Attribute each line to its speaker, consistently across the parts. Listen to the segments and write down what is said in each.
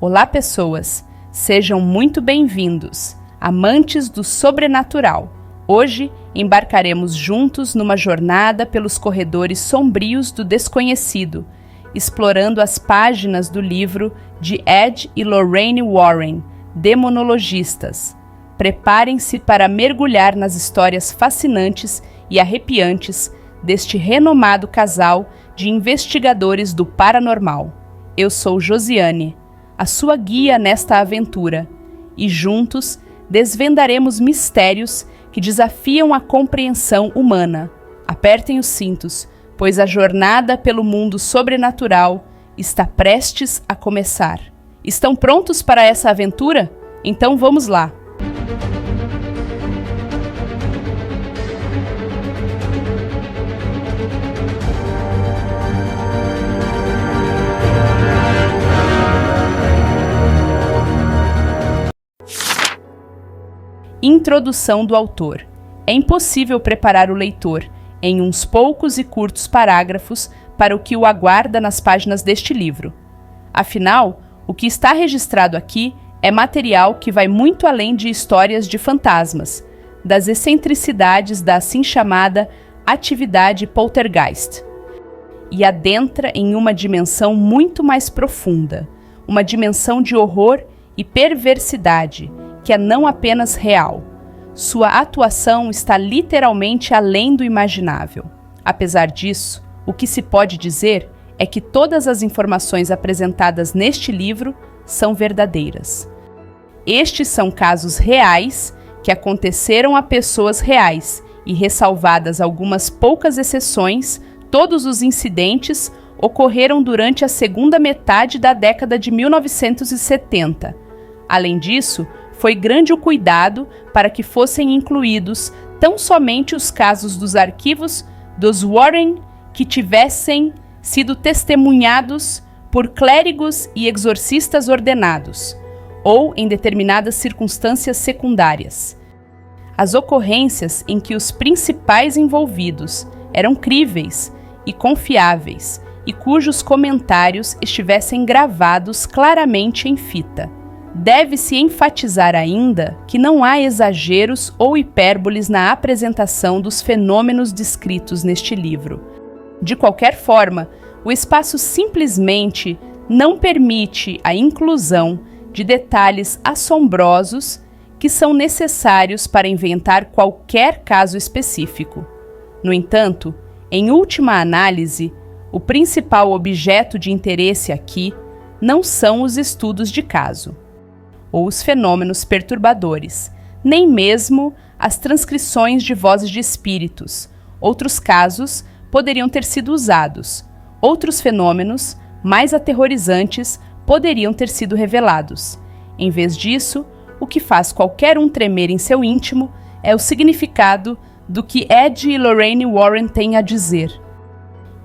Speaker 1: Olá, pessoas! Sejam muito bem-vindos, amantes do sobrenatural. Hoje embarcaremos juntos numa jornada pelos corredores sombrios do desconhecido, explorando as páginas do livro de Ed e Lorraine Warren, Demonologistas. Preparem-se para mergulhar nas histórias fascinantes e arrepiantes deste renomado casal de investigadores do paranormal. Eu sou Josiane, a sua guia nesta aventura, e juntos desvendaremos mistérios que desafiam a compreensão humana. Apertem os cintos, pois a jornada pelo mundo sobrenatural está prestes a começar. Estão prontos para essa aventura? Então vamos lá! Introdução do autor. É impossível preparar o leitor em uns poucos e curtos parágrafos para o que o aguarda nas páginas deste livro. Afinal, o que está registrado aqui é material que vai muito além de histórias de fantasmas, das excentricidades da assim chamada atividade poltergeist, e adentra em uma dimensão muito mais profunda, uma dimensão de horror e perversidade, que é não apenas real. Sua atuação está literalmente além do imaginável. Apesar disso, o que se pode dizer é que todas as informações apresentadas neste livro são verdadeiras. Estes são casos reais que aconteceram a pessoas reais e, ressalvadas algumas poucas exceções, todos os incidentes ocorreram durante a segunda metade da década de 1970. Além disso, foi grande o cuidado para que fossem incluídos tão somente os casos dos arquivos dos Warren que tivessem sido testemunhados por clérigos e exorcistas ordenados, ou em determinadas circunstâncias secundárias. As ocorrências em que os principais envolvidos eram críveis e confiáveis e cujos comentários estivessem gravados claramente em fita. Deve-se enfatizar ainda que não há exageros ou hipérboles na apresentação dos fenômenos descritos neste livro. De qualquer forma, o espaço simplesmente não permite a inclusão de detalhes assombrosos que são necessários para inventar qualquer caso específico. No entanto, em última análise, o principal objeto de interesse aqui não são os estudos de caso, ou os fenômenos perturbadores, nem mesmo as transcrições de vozes de espíritos. Outros casos poderiam ter sido usados. Outros fenômenos, mais aterrorizantes, poderiam ter sido revelados. Em vez disso, o que faz qualquer um tremer em seu íntimo é o significado do que Ed e Lorraine Warren têm a dizer.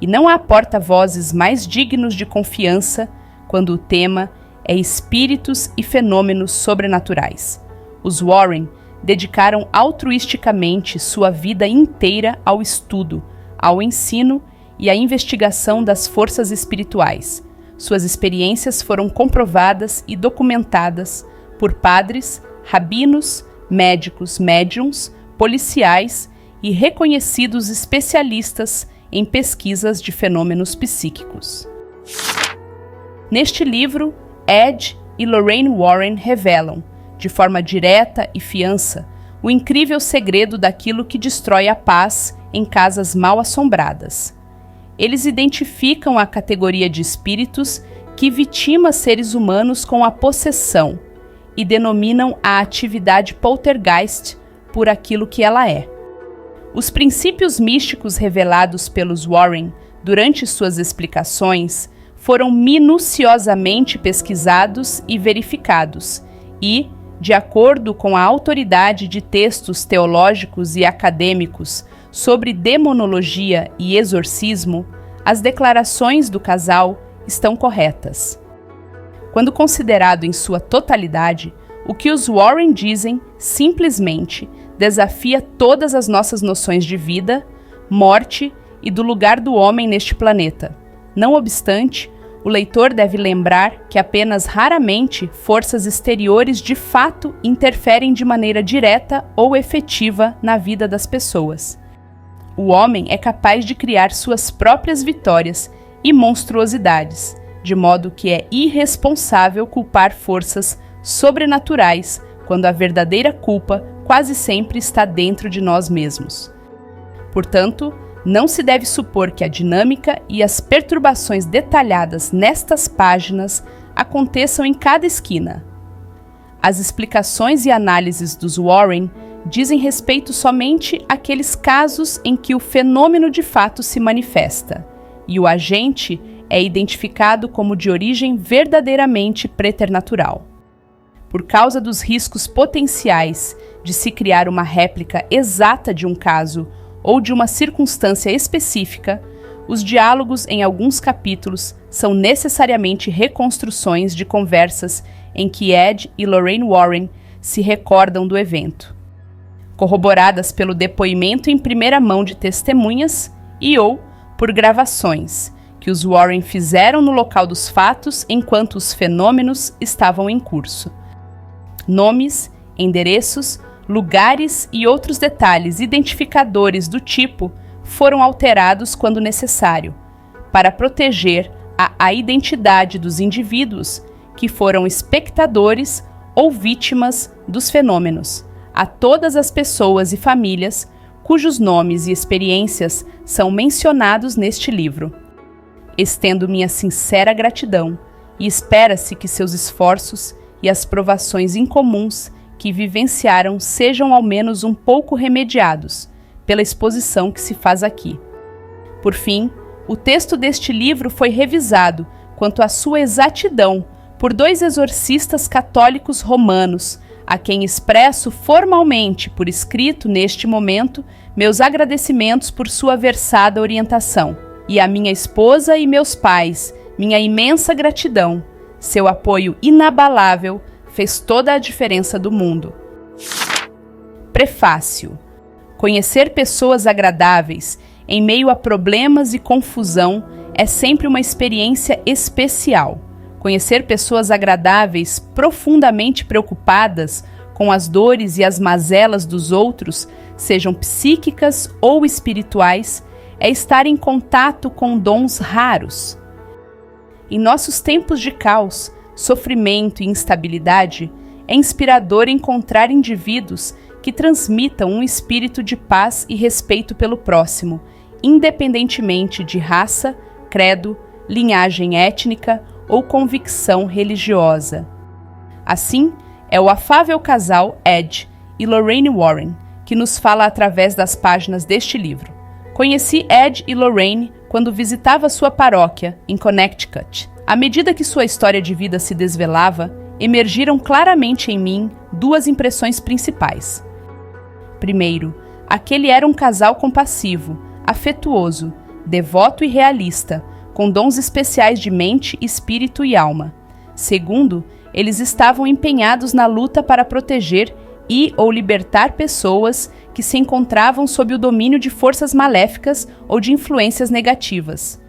Speaker 1: E não há porta-vozes mais dignos de confiança quando o tema é espíritos e fenômenos sobrenaturais. Os Warren dedicaram altruisticamente sua vida inteira ao estudo, ao ensino e à investigação das forças espirituais. Suas experiências foram comprovadas e documentadas por padres, rabinos, médicos, médiuns, policiais e reconhecidos especialistas em pesquisas de fenômenos psíquicos. Neste livro, Ed e Lorraine Warren revelam, de forma direta e fiança, o incrível segredo daquilo que destrói a paz em casas mal assombradas. Eles identificam a categoria de espíritos que vitima seres humanos com a possessão e denominam a atividade poltergeist por aquilo que ela é. Os princípios místicos revelados pelos Warren durante suas explicações foram minuciosamente pesquisados e verificados e, de acordo com a autoridade de textos teológicos e acadêmicos sobre demonologia e exorcismo, as declarações do casal estão corretas. Quando considerado em sua totalidade, o que os Warren dizem simplesmente desafia todas as nossas noções de vida, morte e do lugar do homem neste planeta. Não obstante, O leitor deve lembrar que apenas raramente forças exteriores de fato interferem de maneira direta ou efetiva na vida das pessoas. O homem é capaz de criar suas próprias vitórias e monstruosidades, de modo que é irresponsável culpar forças sobrenaturais quando a verdadeira culpa quase sempre está dentro de nós mesmos. Portanto, não se deve supor que a dinâmica e as perturbações detalhadas nestas páginas aconteçam em cada esquina. As explicações e análises dos Warren dizem respeito somente àqueles casos em que o fenômeno de fato se manifesta, e o agente é identificado como de origem verdadeiramente preternatural. Por causa dos riscos potenciais de se criar uma réplica exata de um caso ou de uma circunstância específica, os diálogos em alguns capítulos são necessariamente reconstruções de conversas em que Ed e Lorraine Warren se recordam do evento, corroboradas pelo depoimento em primeira mão de testemunhas e ou por gravações que os Warren fizeram no local dos fatos enquanto os fenômenos estavam em curso. Nomes, endereços, lugares e outros detalhes identificadores do tipo foram alterados quando necessário, para proteger a identidade dos indivíduos que foram espectadores ou vítimas dos fenômenos, a todas as pessoas e famílias cujos nomes e experiências são mencionados neste livro. Estendo minha sincera gratidão e espera-se que seus esforços e as provações incomuns que vivenciaram sejam ao menos um pouco remediados pela exposição que se faz aqui. Por fim, o texto deste livro foi revisado quanto à sua exatidão por 2 exorcistas católicos romanos, a quem expresso formalmente por escrito neste momento meus agradecimentos por sua versada orientação, e a minha esposa e meus pais, minha imensa gratidão. Seu apoio inabalável fez toda a diferença do mundo. Prefácio. Conhecer pessoas agradáveis em meio a problemas e confusão é sempre uma experiência especial. Conhecer pessoas agradáveis profundamente preocupadas com as dores e as mazelas dos outros, sejam psíquicas ou espirituais, é estar em contato com dons raros. Em nossos tempos de caos, sofrimento e instabilidade, é inspirador encontrar indivíduos que transmitam um espírito de paz e respeito pelo próximo, independentemente de raça, credo, linhagem étnica ou convicção religiosa. Assim, é o afável casal Ed e Lorraine Warren que nos fala através das páginas deste livro. Conheci Ed e Lorraine quando visitava sua paróquia, em Connecticut. À medida que sua história de vida se desvelava, emergiram claramente em mim 2 impressões principais. Primeiro, aquele era um casal compassivo, afetuoso, devoto e realista, com dons especiais de mente, espírito e alma. Segundo, eles estavam empenhados na luta para proteger e ou libertar pessoas que se encontravam sob o domínio de forças maléficas ou de influências negativas.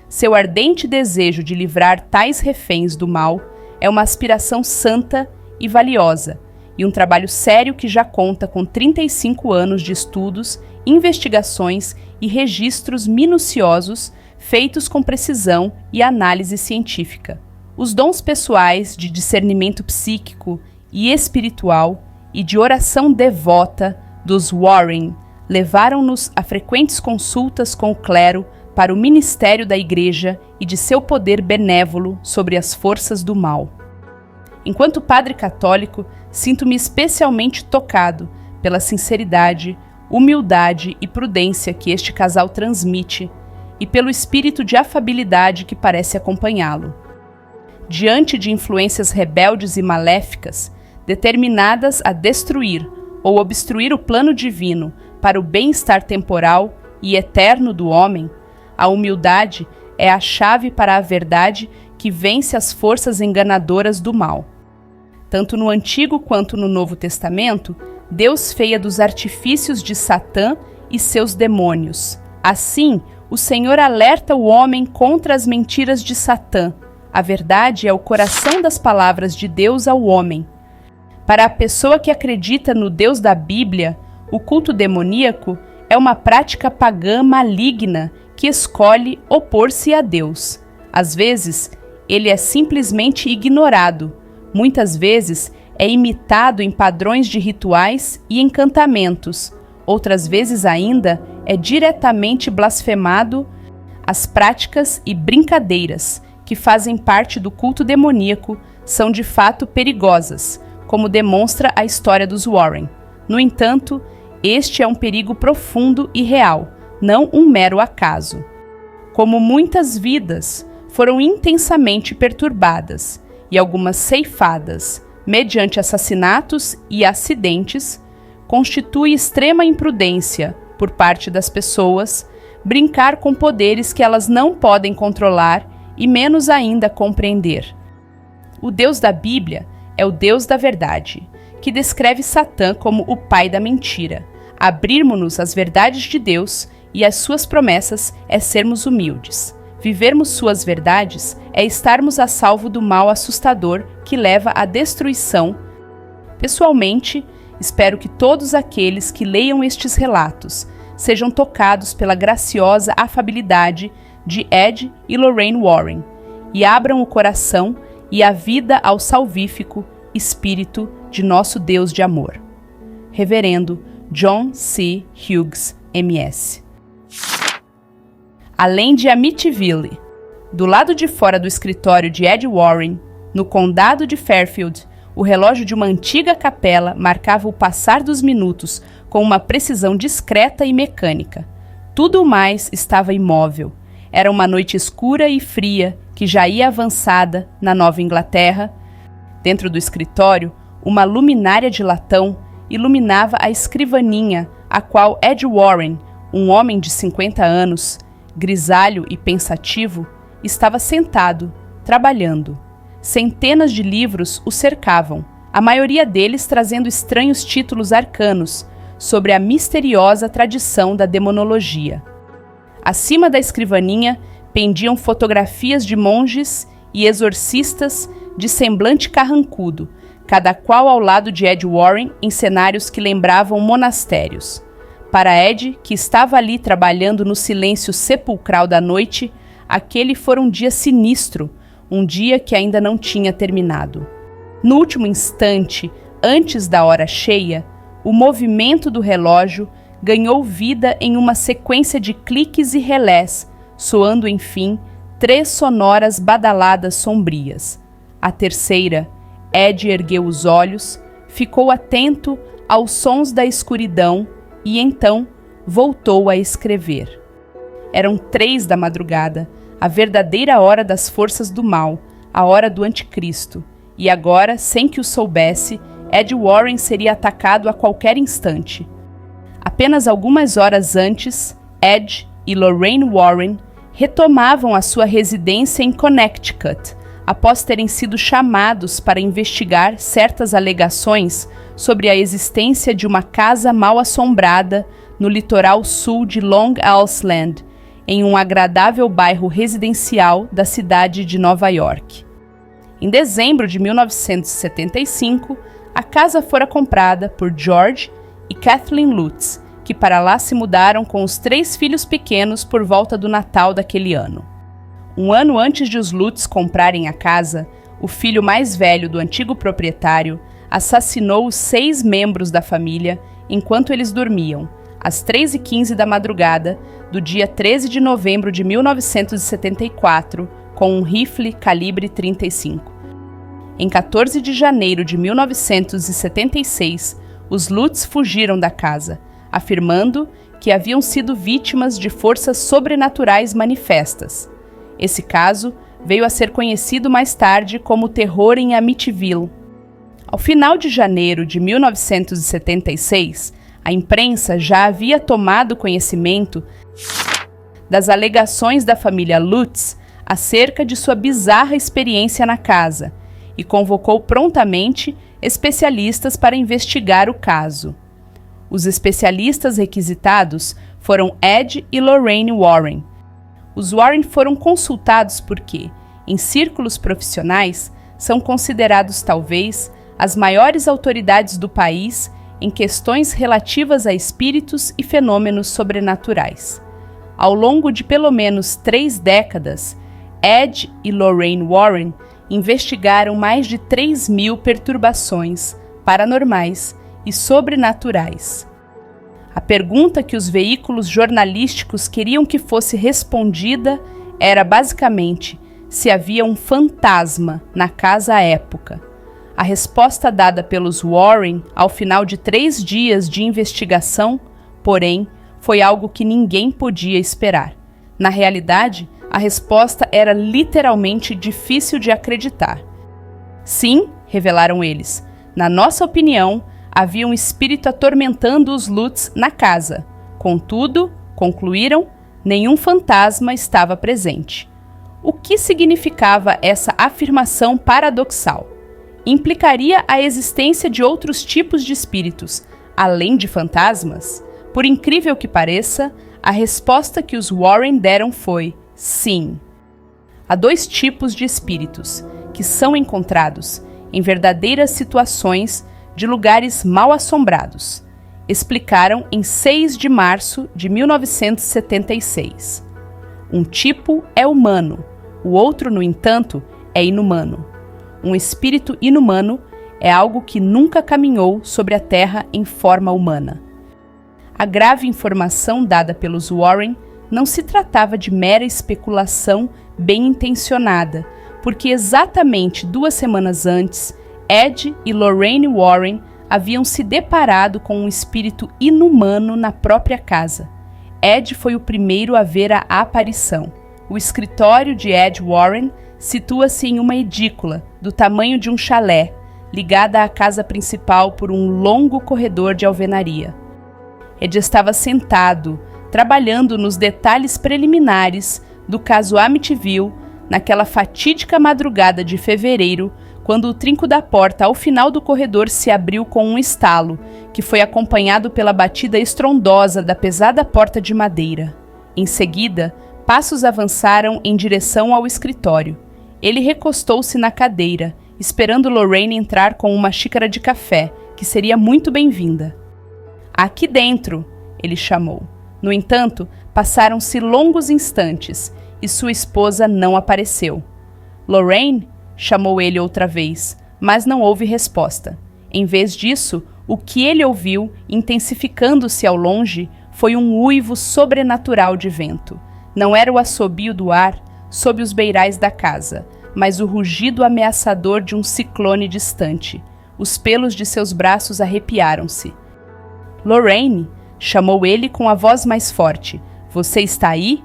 Speaker 1: Seu ardente desejo de livrar tais reféns do mal é uma aspiração santa e valiosa, e um trabalho sério que já conta com 35 anos de estudos, investigações e registros minuciosos feitos com precisão e análise científica. Os dons pessoais de discernimento psíquico e espiritual e de oração devota dos Warren levaram-nos a frequentes consultas com o clero para o ministério da Igreja e de seu poder benévolo sobre as forças do mal. Enquanto padre católico, sinto-me especialmente tocado pela sinceridade, humildade e prudência que este casal transmite e pelo espírito de afabilidade que parece acompanhá-lo. Diante de influências rebeldes e maléficas, determinadas a destruir ou obstruir o plano divino para o bem-estar temporal e eterno do homem, a humildade é a chave para a verdade que vence as forças enganadoras do mal. Tanto no Antigo quanto no Novo Testamento, Deus feia dos artifícios de Satã e seus demônios. Assim, o Senhor alerta o homem contra as mentiras de Satã. A verdade é o coração das palavras de Deus ao homem. Para a pessoa que acredita no Deus da Bíblia, o culto demoníaco é uma prática pagã maligna que escolhe opor-se a Deus. Às vezes, ele é simplesmente ignorado. Muitas vezes, é imitado em padrões de rituais e encantamentos. Outras vezes ainda, é diretamente blasfemado. As práticas e brincadeiras que fazem parte do culto demoníaco são de fato perigosas, como demonstra a história dos Warren. No entanto, este é um perigo profundo e real, não um mero acaso. Como muitas vidas foram intensamente perturbadas e algumas ceifadas mediante assassinatos e acidentes, constitui extrema imprudência por parte das pessoas brincar com poderes que elas não podem controlar e menos ainda compreender. O Deus da Bíblia é o Deus da verdade, que descreve Satã como o pai da mentira. Abrirmos-nos às verdades de Deus e às suas promessas é sermos humildes. Vivermos suas verdades é estarmos a salvo do mal assustador que leva à destruição. Pessoalmente, espero que todos aqueles que leiam estes relatos sejam tocados pela graciosa afabilidade de Ed e Lorraine Warren e abram o coração e a vida ao salvífico Espírito de nosso Deus de amor. Reverendo John C. Hughes, M.S. Além de Amityville, do lado de fora do escritório de Ed Warren, no condado de Fairfield, o relógio de uma antiga capela marcava o passar dos minutos com uma precisão discreta e mecânica. Tudo o mais estava imóvel. Era uma noite escura e fria que já ia avançada na Nova Inglaterra. Dentro do escritório, uma luminária de latão iluminava a escrivaninha, a qual Ed Warren, um homem de 50 anos, grisalho e pensativo, estava sentado, trabalhando. Centenas de livros o cercavam, a maioria deles trazendo estranhos títulos arcanos sobre a misteriosa tradição da demonologia. Acima da escrivaninha pendiam fotografias de monges e exorcistas de semblante carrancudo, cada qual ao lado de Ed Warren em cenários que lembravam monastérios. Para Ed, que estava ali trabalhando no silêncio sepulcral da noite, aquele fora um dia sinistro, um dia que ainda não tinha terminado. No último instante, antes da hora cheia, o movimento do relógio ganhou vida em uma sequência de cliques e relés, soando, enfim, 3 sonoras badaladas sombrias. A terceira, Ed ergueu os olhos, ficou atento aos sons da escuridão e então voltou a escrever. Eram 3 da madrugada, a verdadeira hora das forças do mal, a hora do anticristo. E agora, sem que o soubesse, Ed Warren seria atacado a qualquer instante. Apenas algumas horas antes, Ed e Lorraine Warren retomavam a sua residência em Connecticut, após terem sido chamados para investigar certas alegações sobre a existência de uma casa mal-assombrada no litoral sul de Long Island, em um agradável bairro residencial da cidade de Nova York. Em dezembro de 1975, a casa fora comprada por George e Kathleen Lutz, que para lá se mudaram com os 3 filhos pequenos por volta do Natal daquele ano. Um ano antes de os Lutz comprarem a casa, o filho mais velho do antigo proprietário assassinou os 6 membros da família enquanto eles dormiam, às 3h15 da madrugada do dia 13 de novembro de 1974, com um rifle calibre 35. Em 14 de janeiro de 1976, os Lutz fugiram da casa, afirmando que haviam sido vítimas de forças sobrenaturais manifestas. Esse caso veio a ser conhecido mais tarde como o terror em Amityville. Ao final de janeiro de 1976, a imprensa já havia tomado conhecimento das alegações da família Lutz acerca de sua bizarra experiência na casa e convocou prontamente especialistas para investigar o caso. Os especialistas requisitados foram Ed e Lorraine Warren, Os Warren foram consultados porque, em círculos profissionais, são considerados talvez as maiores autoridades do país em questões relativas a espíritos e fenômenos sobrenaturais. Ao longo de pelo menos 3 décadas, Ed e Lorraine Warren investigaram mais de 3.000 perturbações paranormais e sobrenaturais. A pergunta que os veículos jornalísticos queriam que fosse respondida era basicamente se havia um fantasma na casa à época. A resposta dada pelos Warren ao final de 3 dias de investigação, porém, foi algo que ninguém podia esperar. Na realidade, a resposta era literalmente difícil de acreditar. Sim, revelaram eles, na nossa opinião, havia um espírito atormentando os Lutz na casa. Contudo, concluíram, nenhum fantasma estava presente. O que significava essa afirmação paradoxal? Implicaria a existência de outros tipos de espíritos, além de fantasmas? Por incrível que pareça, a resposta que os Warren deram foi sim. Há 2 tipos de espíritos que são encontrados em verdadeiras situações de lugares mal assombrados, explicaram em 6 de março de 1976. Um tipo é humano, o outro, no entanto, é inumano. Um espírito inumano é algo que nunca caminhou sobre a Terra em forma humana. A grave informação dada pelos Warren não se tratava de mera especulação bem intencionada, porque exatamente 2 semanas antes, Ed e Lorraine Warren haviam se deparado com um espírito inumano na própria casa. Ed foi o primeiro a ver a aparição. O escritório de Ed Warren situa-se em uma edícula do tamanho de um chalé, ligada à casa principal por um longo corredor de alvenaria. Ed estava sentado, trabalhando nos detalhes preliminares do caso Amityville, naquela fatídica madrugada de fevereiro, quando o trinco da porta ao final do corredor se abriu com um estalo, que foi acompanhado pela batida estrondosa da pesada porta de madeira. Em seguida, passos avançaram em direção ao escritório. Ele recostou-se na cadeira, esperando Lorraine entrar com uma xícara de café, que seria muito bem-vinda. "Aqui dentro", ele chamou. No entanto, passaram-se longos instantes e sua esposa não apareceu. "Lorraine?", chamou ele outra vez, mas não houve resposta. Em vez disso, o que ele ouviu, intensificando-se ao longe, foi um uivo sobrenatural de vento. Não era o assobio do ar sob os beirais da casa, mas o rugido ameaçador de um ciclone distante. Os pelos de seus braços arrepiaram-se. "Lorraine", chamou ele com a voz mais forte. "Você está aí?"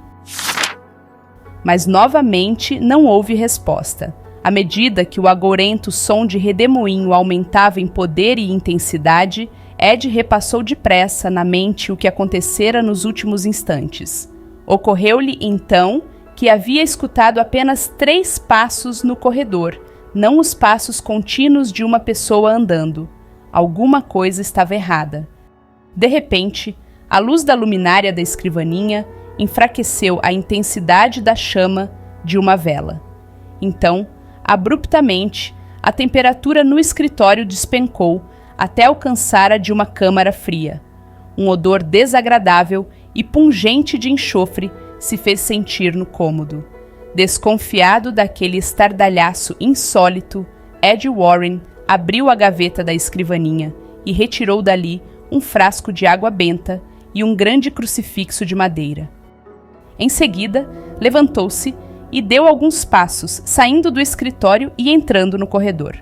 Speaker 1: Mas novamente não houve resposta. À medida que o agourento som de redemoinho aumentava em poder e intensidade, Ed repassou depressa na mente o que acontecera nos últimos instantes. Ocorreu-lhe, então, que havia escutado apenas 3 passos no corredor, não os passos contínuos de uma pessoa andando. Alguma coisa estava errada. De repente, a luz da luminária da escrivaninha enfraqueceu a intensidade da chama de uma vela. Então, abruptamente, a temperatura no escritório despencou até alcançar a de uma câmara fria. Um odor desagradável e pungente de enxofre se fez sentir no cômodo. Desconfiado daquele estardalhaço insólito, Ed Warren abriu a gaveta da escrivaninha e retirou dali um frasco de água benta e um grande crucifixo de madeira. Em seguida, levantou-se e deu alguns passos, saindo do escritório e entrando no corredor.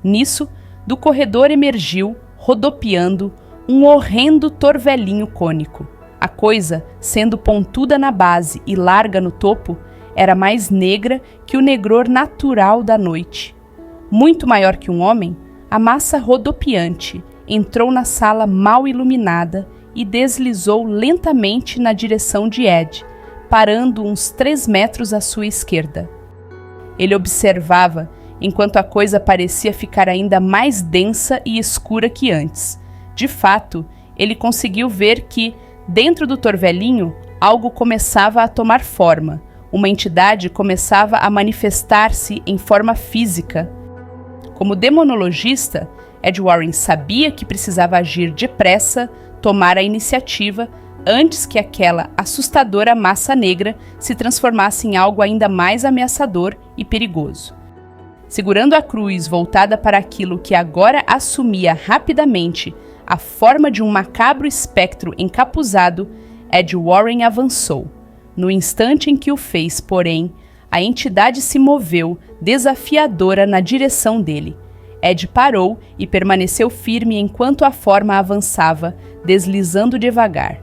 Speaker 1: Nisso, do corredor emergiu, rodopiando, um horrendo torvelinho cônico. A coisa, sendo pontuda na base e larga no topo, era mais negra que o negror natural da noite. Muito maior que um homem, a massa rodopiante entrou na sala mal iluminada e deslizou lentamente na direção de Ed, parando uns 3 metros à sua esquerda. Ele observava enquanto a coisa parecia ficar ainda mais densa e escura que antes. De fato, ele conseguiu ver que, dentro do torvelinho, algo começava a tomar forma. Uma entidade começava a manifestar-se em forma física. Como demonologista, Ed Warren sabia que precisava agir depressa, tomar a iniciativa, antes que aquela assustadora massa negra se transformasse em algo ainda mais ameaçador e perigoso. Segurando a cruz voltada para aquilo que agora assumia rapidamente a forma de um macabro espectro encapuzado, Ed Warren avançou. No instante em que o fez, porém, a entidade se moveu, desafiadora na direção dele. Ed parou e permaneceu firme enquanto a forma avançava, deslizando devagar.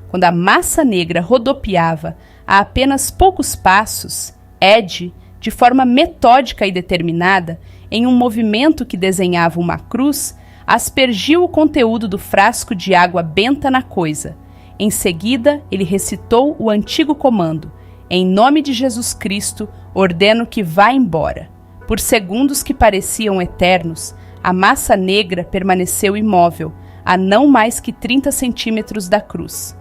Speaker 1: Quando a massa negra rodopiava a apenas poucos passos, Ed, de forma metódica e determinada, em um movimento que desenhava uma cruz, aspergiu o conteúdo do frasco de água benta na coisa. Em seguida, ele recitou o antigo comando: em nome de Jesus Cristo, ordeno que vá embora. Por segundos que pareciam eternos, a massa negra permaneceu imóvel, a não mais que 30 centímetros da cruz.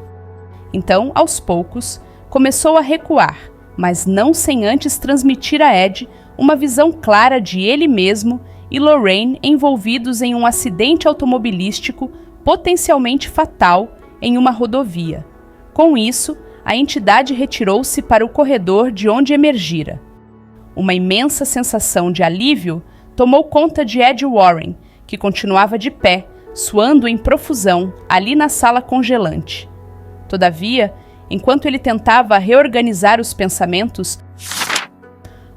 Speaker 1: Então, aos poucos, começou a recuar, mas não sem antes transmitir a Ed uma visão clara de ele mesmo e Lorraine envolvidos em um acidente automobilístico potencialmente fatal em uma rodovia. Com isso, a entidade retirou-se para o corredor de onde emergira. Uma imensa sensação de alívio tomou conta de Ed Warren, que continuava de pé, suando em profusão, ali na sala congelante. Todavia, enquanto ele tentava reorganizar os pensamentos,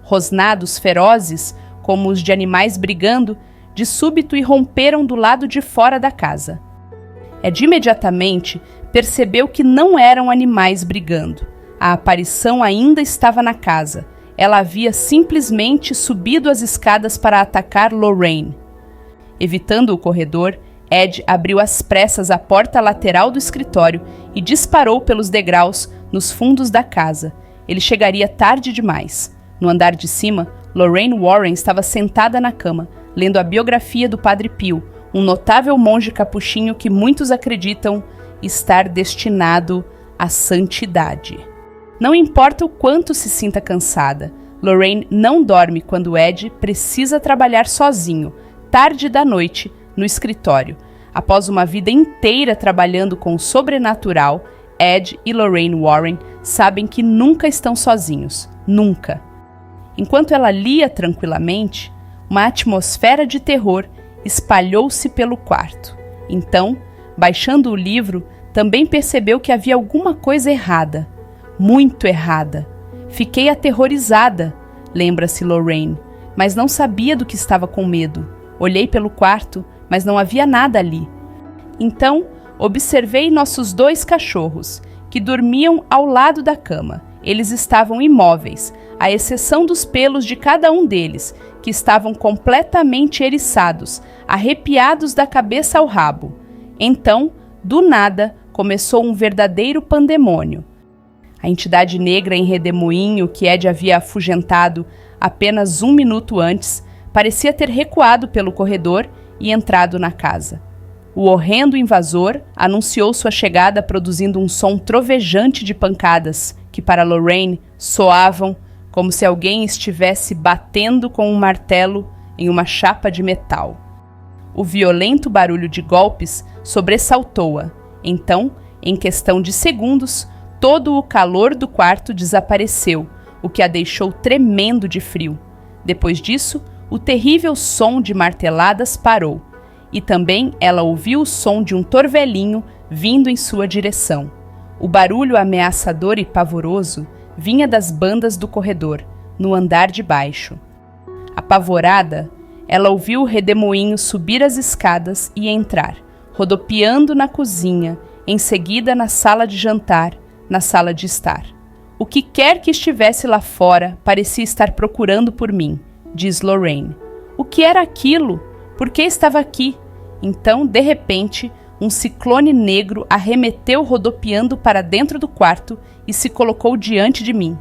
Speaker 1: rosnados ferozes, como os de animais brigando, de súbito irromperam do lado de fora da casa. Ed imediatamente percebeu que não eram animais brigando. A aparição ainda estava na casa. Ela havia simplesmente subido as escadas para atacar Lorraine. Evitando o corredor, Ed abriu às pressas a porta lateral do escritório e disparou pelos degraus nos fundos da casa. Ele chegaria tarde demais. No andar de cima, Lorraine Warren estava sentada na cama, lendo a biografia do Padre Pio, um notável monge capuchinho que muitos acreditam estar destinado à santidade. Não importa o quanto se sinta cansada, Lorraine não dorme quando Ed precisa trabalhar sozinho, tarde da noite, no escritório. Após uma vida inteira trabalhando com o sobrenatural, Ed e Lorraine Warren sabem que nunca estão sozinhos. Nunca. Enquanto ela lia tranquilamente, uma atmosfera de terror espalhou-se pelo quarto. Então, baixando o livro, também percebeu que havia alguma coisa errada. Muito errada. Fiquei aterrorizada, lembra-se Lorraine, mas não sabia do que estava com medo. Olhei pelo quarto, mas não havia nada ali. Então, observei nossos 2 cachorros, que dormiam ao lado da cama. Eles estavam imóveis, à exceção dos pelos de cada um deles, que estavam completamente eriçados, arrepiados da cabeça ao rabo. Então, do nada, começou um verdadeiro pandemônio. A entidade negra em redemoinho que Ed havia afugentado apenas 1 minuto antes, parecia ter recuado pelo corredor e entrado na casa. O horrendo invasor anunciou sua chegada produzindo um som trovejante de pancadas, que para Lorraine soavam como se alguém estivesse batendo com um martelo em uma chapa de metal. O violento barulho de golpes sobressaltou-a. Então, em questão de segundos, todo o calor do quarto desapareceu, o que a deixou tremendo de frio. Depois disso, o terrível som de marteladas parou, e também ela ouviu o som de um torvelinho vindo em sua direção. O barulho ameaçador e pavoroso vinha das bandas do corredor, no andar de baixo. Apavorada, ela ouviu o redemoinho subir as escadas e entrar, rodopiando na cozinha, em seguida na sala de jantar, na sala de estar. O que quer que estivesse lá fora parecia estar procurando por mim, diz Lorraine. O que era aquilo? Por que estava aqui? Então, de repente, um ciclone negro arremeteu rodopiando para dentro do quarto e se colocou diante de mim.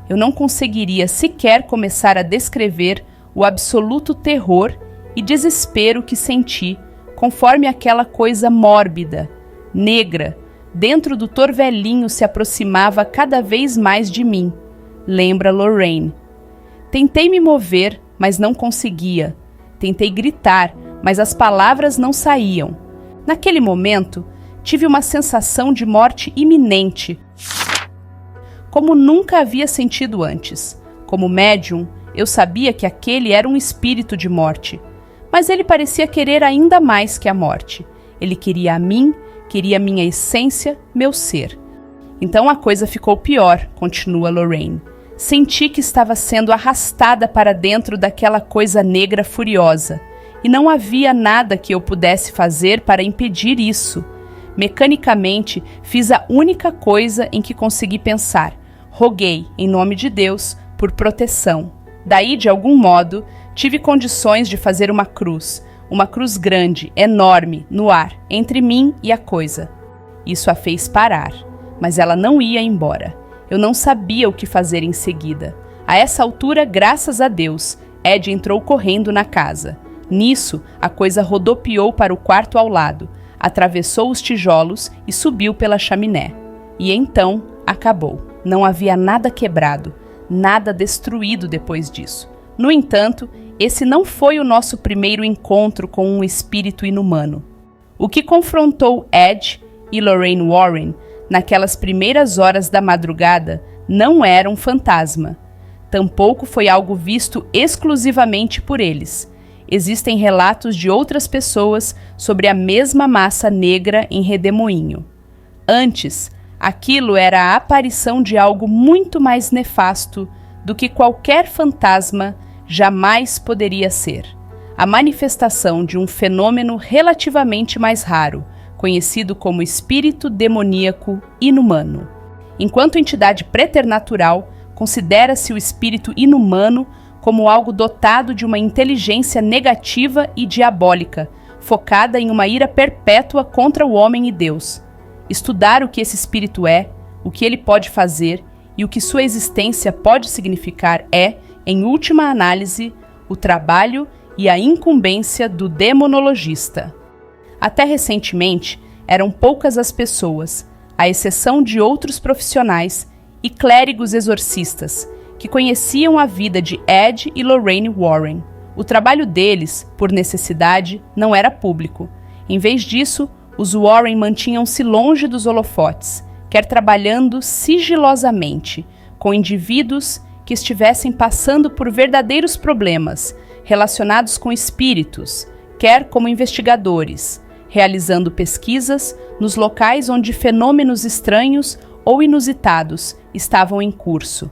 Speaker 1: Eu não conseguiria sequer começar a descrever o absoluto terror e desespero que senti, conforme aquela coisa mórbida, negra, dentro do torvelinho se aproximava cada vez mais de mim, lembra Lorraine. Tentei me mover, mas não conseguia. Tentei gritar, mas as palavras não saíam. Naquele momento, tive uma sensação de morte iminente, como nunca havia sentido antes. Como médium, eu sabia que aquele era um espírito de morte, mas ele parecia querer ainda mais que a morte. Ele queria a mim, queria minha essência, meu ser. Então a coisa ficou pior, continua Lorraine. Senti que estava sendo arrastada para dentro daquela coisa negra furiosa, e não havia nada que eu pudesse fazer para impedir isso. Mecanicamente, fiz a única coisa em que consegui pensar. Roguei, em nome de Deus, por proteção. Daí, de algum modo, tive condições de fazer uma cruz grande, enorme, no ar, entre mim e a coisa. Isso a fez parar, mas ela não ia embora. Eu não sabia o que fazer em seguida. A essa altura, graças a Deus, Ed entrou correndo na casa. Nisso, a coisa rodopiou para o quarto ao lado, atravessou os tijolos e subiu pela chaminé. E então, acabou. Não havia nada quebrado, nada destruído depois disso. No entanto, esse não foi o nosso primeiro encontro com um espírito inumano. O que confrontou Ed e Lorraine Warren naquelas primeiras horas da madrugada não era um fantasma. Tampouco foi algo visto exclusivamente por eles. Existem relatos de outras pessoas sobre a mesma massa negra em redemoinho. Antes, aquilo era a aparição de algo muito mais nefasto do que qualquer fantasma jamais poderia ser. A manifestação de um fenômeno relativamente mais raro, conhecido como espírito demoníaco inumano. Enquanto entidade preternatural, considera-se o espírito inumano como algo dotado de uma inteligência negativa e diabólica, focada em uma ira perpétua contra o homem e Deus. Estudar o que esse espírito é, o que ele pode fazer e o que sua existência pode significar é, em última análise, o trabalho e a incumbência do demonologista. Até recentemente, eram poucas as pessoas, à exceção de outros profissionais e clérigos exorcistas, que conheciam a vida de Ed e Lorraine Warren. O trabalho deles, por necessidade, não era público. Em vez disso, os Warren mantinham-se longe dos holofotes, quer trabalhando sigilosamente, com indivíduos que estivessem passando por verdadeiros problemas relacionados com espíritos, quer como investigadores, realizando pesquisas nos locais onde fenômenos estranhos ou inusitados estavam em curso.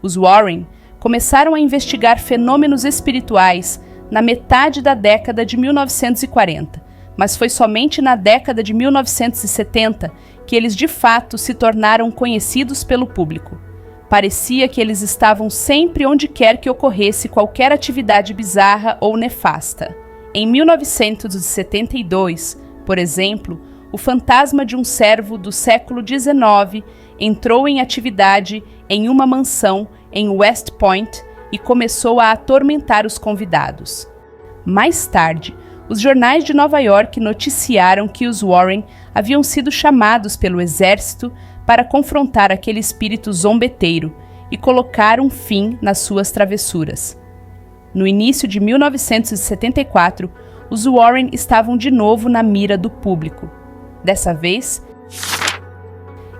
Speaker 1: Os Warren começaram a investigar fenômenos espirituais na metade da década de 1940, mas foi somente na década de 1970 que eles de fato se tornaram conhecidos pelo público. Parecia que eles estavam sempre onde quer que ocorresse qualquer atividade bizarra ou nefasta. Em 1972, por exemplo, o fantasma de um servo do século XIX entrou em atividade em uma mansão em West Point e começou a atormentar os convidados. Mais tarde, os jornais de Nova York noticiaram que os Warren haviam sido chamados pelo exército para confrontar aquele espírito zombeteiro e colocar um fim nas suas travessuras. No início de 1974, os Warren estavam de novo na mira do público. Dessa vez,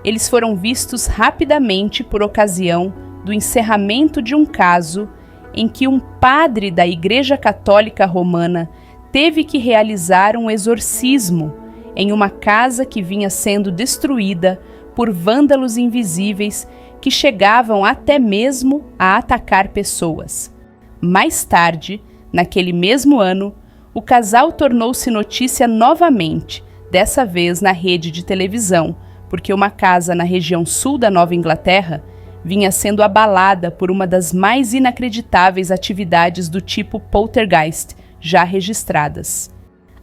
Speaker 1: eles foram vistos rapidamente por ocasião do encerramento de um caso em que um padre da Igreja Católica Romana teve que realizar um exorcismo em uma casa que vinha sendo destruída por vândalos invisíveis que chegavam até mesmo a atacar pessoas. Mais tarde, naquele mesmo ano, o casal tornou-se notícia novamente, dessa vez na rede de televisão, porque uma casa na região sul da Nova Inglaterra vinha sendo abalada por uma das mais inacreditáveis atividades do tipo poltergeist já registradas.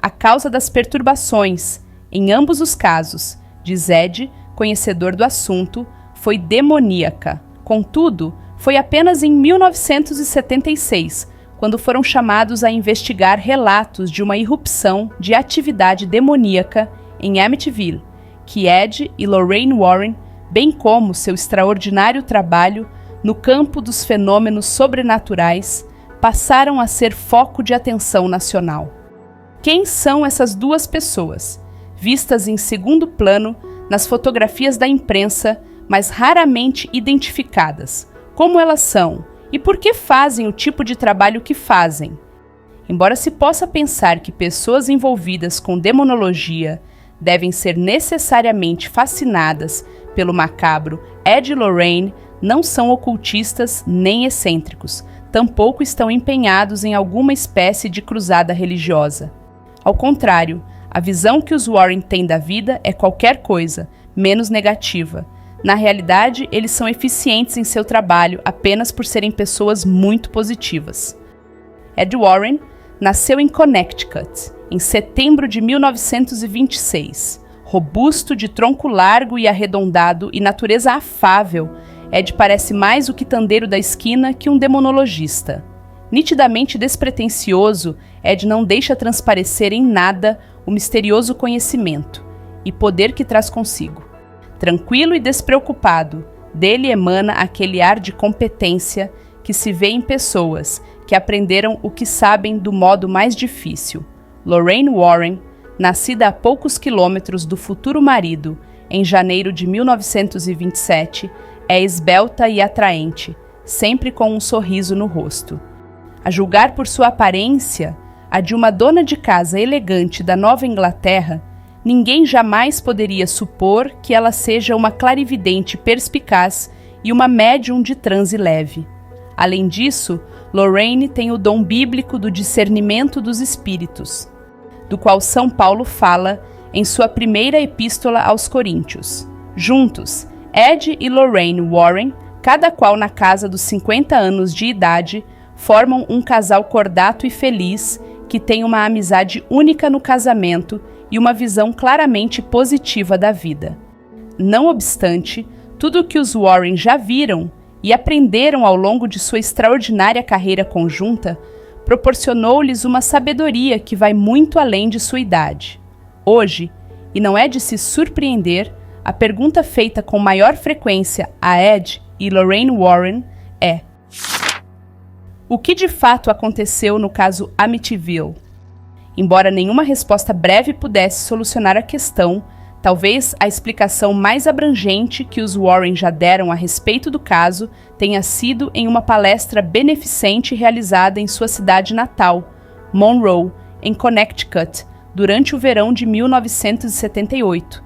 Speaker 1: A causa das perturbações, em ambos os casos, diz Ed, conhecedor do assunto, foi demoníaca. Contudo, foi apenas em 1976, quando foram chamados a investigar relatos de uma irrupção de atividade demoníaca em Amityville, que Ed e Lorraine Warren, bem como seu extraordinário trabalho no campo dos fenômenos sobrenaturais, passaram a ser foco de atenção nacional. Quem são essas duas pessoas, vistas em segundo plano nas fotografias da imprensa, mas raramente identificadas? Como elas são e por que fazem o tipo de trabalho que fazem? Embora se possa pensar que pessoas envolvidas com demonologia devem ser necessariamente fascinadas pelo macabro, Ed e Lorraine não são ocultistas nem excêntricos, tampouco estão empenhados em alguma espécie de cruzada religiosa. Ao contrário, a visão que os Warren têm da vida é qualquer coisa, menos negativa. Na realidade, eles são eficientes em seu trabalho apenas por serem pessoas muito positivas. Ed Warren nasceu em Connecticut, em setembro de 1926. Robusto, de tronco largo e arredondado e natureza afável, Ed parece mais o quitandeiro da esquina que um demonologista. Nitidamente despretensioso, Ed não deixa transparecer em nada o misterioso conhecimento e poder que traz consigo. Tranquilo e despreocupado, dele emana aquele ar de competência que se vê em pessoas que aprenderam o que sabem do modo mais difícil. Lorraine Warren, nascida a poucos quilômetros do futuro marido, em janeiro de 1927, é esbelta e atraente, sempre com um sorriso no rosto. A julgar por sua aparência, a de uma dona de casa elegante da Nova Inglaterra, ninguém jamais poderia supor que ela seja uma clarividente perspicaz e uma médium de transe leve. Além disso, Lorraine tem o dom bíblico do discernimento dos espíritos, do qual São Paulo fala em sua primeira epístola aos Coríntios. Juntos, Ed e Lorraine Warren, cada qual na casa dos 50 anos de idade, formam um casal cordato e feliz que tem uma amizade única no casamento e uma visão claramente positiva da vida. Não obstante, tudo o que os Warren já viram e aprenderam ao longo de sua extraordinária carreira conjunta proporcionou-lhes uma sabedoria que vai muito além de sua idade. Hoje, e não é de se surpreender, a pergunta feita com maior frequência a Ed e Lorraine Warren é: o que de fato aconteceu no caso Amityville? Embora nenhuma resposta breve pudesse solucionar a questão, talvez a explicação mais abrangente que os Warren já deram a respeito do caso tenha sido em uma palestra beneficente realizada em sua cidade natal, Monroe, em Connecticut, durante o verão de 1978.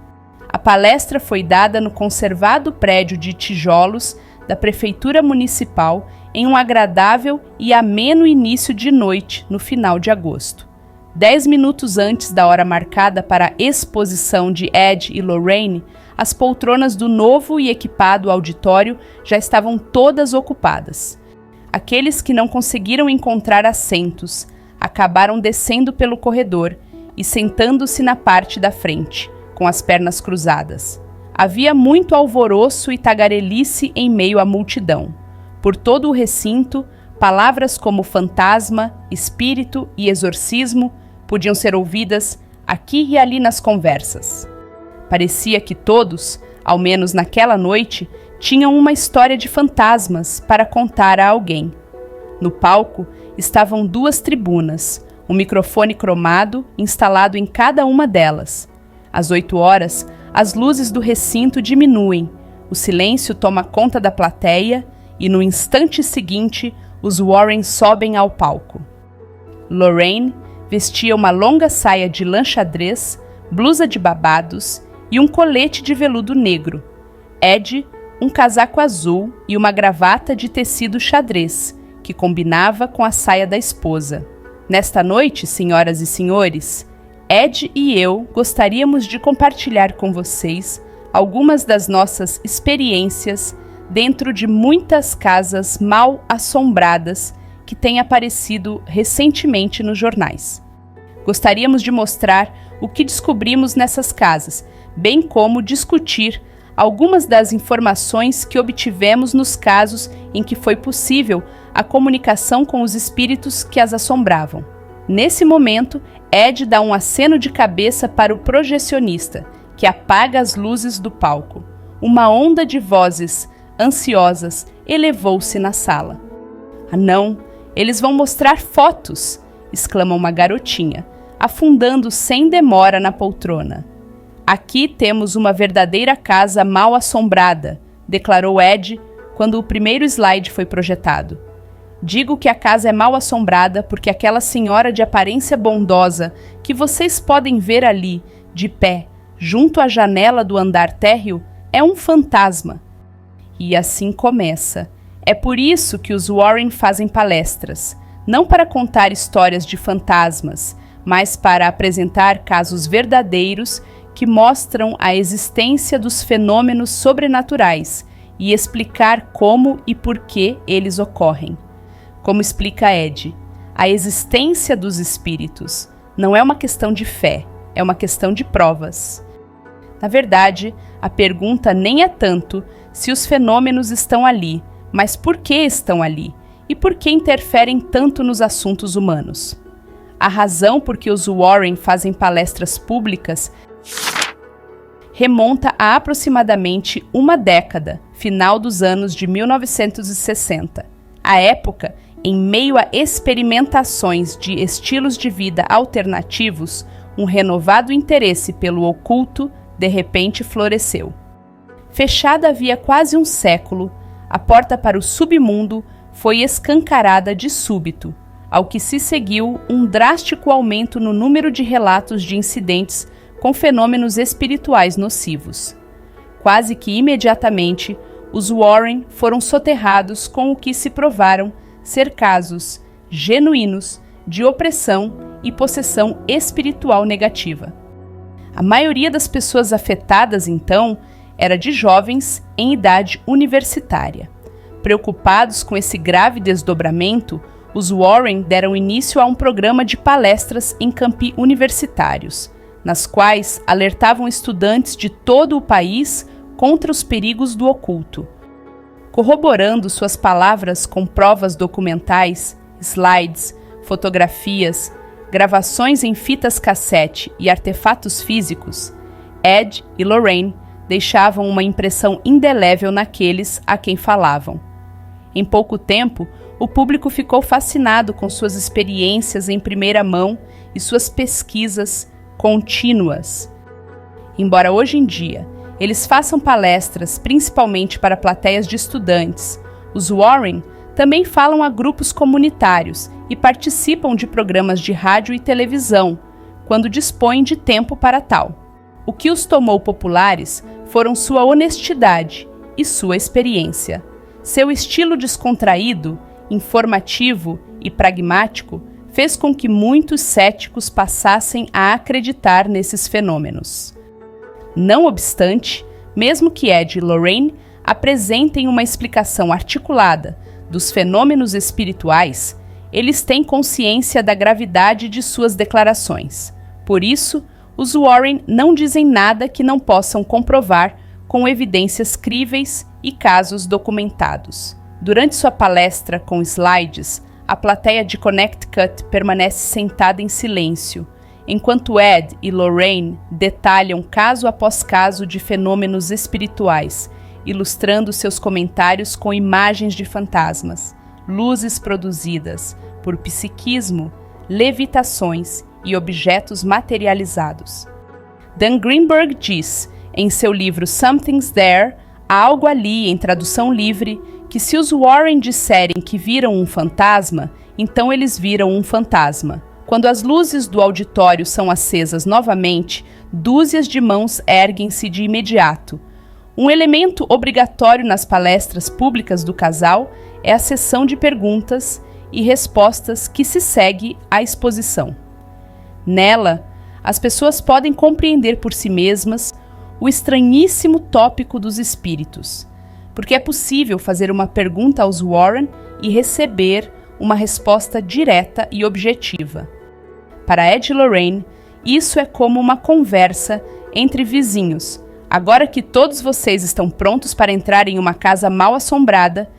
Speaker 1: A palestra foi dada no conservado prédio de tijolos da Prefeitura Municipal em um agradável e ameno início de noite no final de agosto. 10 minutos antes da hora marcada para a exposição de Ed e Lorraine, as poltronas do novo e equipado auditório já estavam todas ocupadas. Aqueles que não conseguiram encontrar assentos acabaram descendo pelo corredor e sentando-se na parte da frente, com as pernas cruzadas. Havia muito alvoroço e tagarelice em meio à multidão. Por todo o recinto, palavras como fantasma, espírito e exorcismo podiam ser ouvidas aqui e ali nas conversas. Parecia que todos, ao menos naquela noite, tinham uma história de fantasmas para contar a alguém. No palco estavam 2 tribunas, um microfone cromado instalado em cada uma delas. Às 8 horas, as luzes do recinto diminuem, o silêncio toma conta da plateia e, no instante seguinte, os Warren sobem ao palco. Lorraine vestia uma longa saia de lã xadrez, blusa de babados e um colete de veludo negro. Ed, um casaco azul e uma gravata de tecido xadrez, que combinava com a saia da esposa. Nesta noite, senhoras e senhores, Ed e eu gostaríamos de compartilhar com vocês algumas das nossas experiências dentro de muitas casas mal assombradas que têm aparecido recentemente nos jornais. Gostaríamos de mostrar o que descobrimos nessas casas, bem como discutir algumas das informações que obtivemos nos casos em que foi possível a comunicação com os espíritos que as assombravam. Nesse momento, Ed dá um aceno de cabeça para o projecionista, que apaga as luzes do palco. Uma onda de vozes ansiosas elevou-se na sala. Ah, não! Eles vão mostrar fotos! Exclama uma garotinha, afundando sem demora na poltrona. Aqui temos uma verdadeira casa mal assombrada, declarou Ed quando o primeiro slide foi projetado. Digo que a casa é mal assombrada porque aquela senhora de aparência bondosa que vocês podem ver ali, de pé, junto à janela do andar térreo, é um fantasma. E assim começa. É por isso que os Warren fazem palestras, não para contar histórias de fantasmas, mas para apresentar casos verdadeiros que mostram a existência dos fenômenos sobrenaturais e explicar como e por que eles ocorrem. Como explica Ed, a existência dos espíritos não é uma questão de fé, é uma questão de provas. Na verdade, a pergunta nem é tanto se os fenômenos estão ali, mas por que estão ali e por que interferem tanto nos assuntos humanos. A razão por que os Warren fazem palestras públicas remonta a aproximadamente uma década, final dos anos de 1960. À época, em meio a experimentações de estilos de vida alternativos, um renovado interesse pelo oculto de repente floresceu. Fechada havia quase um século, a porta para o submundo foi escancarada de súbito, ao que se seguiu um drástico aumento no número de relatos de incidentes com fenômenos espirituais nocivos. Quase que imediatamente, os Warren foram soterrados com o que se provaram ser casos genuínos de opressão e possessão espiritual negativa. A maioria das pessoas afetadas, então, era de jovens em idade universitária. Preocupados com esse grave desdobramento, os Warren deram início a um programa de palestras em campi universitários, nas quais alertavam estudantes de todo o país contra os perigos do oculto. Corroborando suas palavras com provas documentais, slides, fotografias, gravações em fitas cassete e artefatos físicos, Ed e Lorraine deixavam uma impressão indelével naqueles a quem falavam. Em pouco tempo, o público ficou fascinado com suas experiências em primeira mão e suas pesquisas contínuas. Embora hoje em dia eles façam palestras principalmente para plateias de estudantes, os Warren também falam a grupos comunitários e participam de programas de rádio e televisão, quando dispõem de tempo para tal. O que os tornou populares foram sua honestidade e sua experiência. Seu estilo descontraído, informativo e pragmático fez com que muitos céticos passassem a acreditar nesses fenômenos. Não obstante, mesmo que Ed e Lorraine apresentem uma explicação articulada dos fenômenos espirituais, eles têm consciência da gravidade de suas declarações. Por isso, os Warren não dizem nada que não possam comprovar com evidências críveis e casos documentados. Durante sua palestra com slides, a plateia de Connecticut permanece sentada em silêncio, enquanto Ed e Lorraine detalham caso após caso de fenômenos espirituais, ilustrando seus comentários com imagens de fantasmas, luzes produzidas por psiquismo, levitações e objetos materializados. Dan Greenberg diz, em seu livro Something's There, Há algo ali, em tradução livre, que se os Warren disserem que viram um fantasma, então eles viram um fantasma. Quando as luzes do auditório são acesas novamente, dúzias de mãos erguem-se de imediato. Um elemento obrigatório nas palestras públicas do casal é a sessão de perguntas e respostas que se segue à exposição. Nela, as pessoas podem compreender por si mesmas o estranhíssimo tópico dos espíritos, porque é possível fazer uma pergunta aos Warren e receber uma resposta direta e objetiva. Para Ed e Lorraine, isso é como uma conversa entre vizinhos. Agora que todos vocês estão prontos para entrar em uma casa mal assombrada,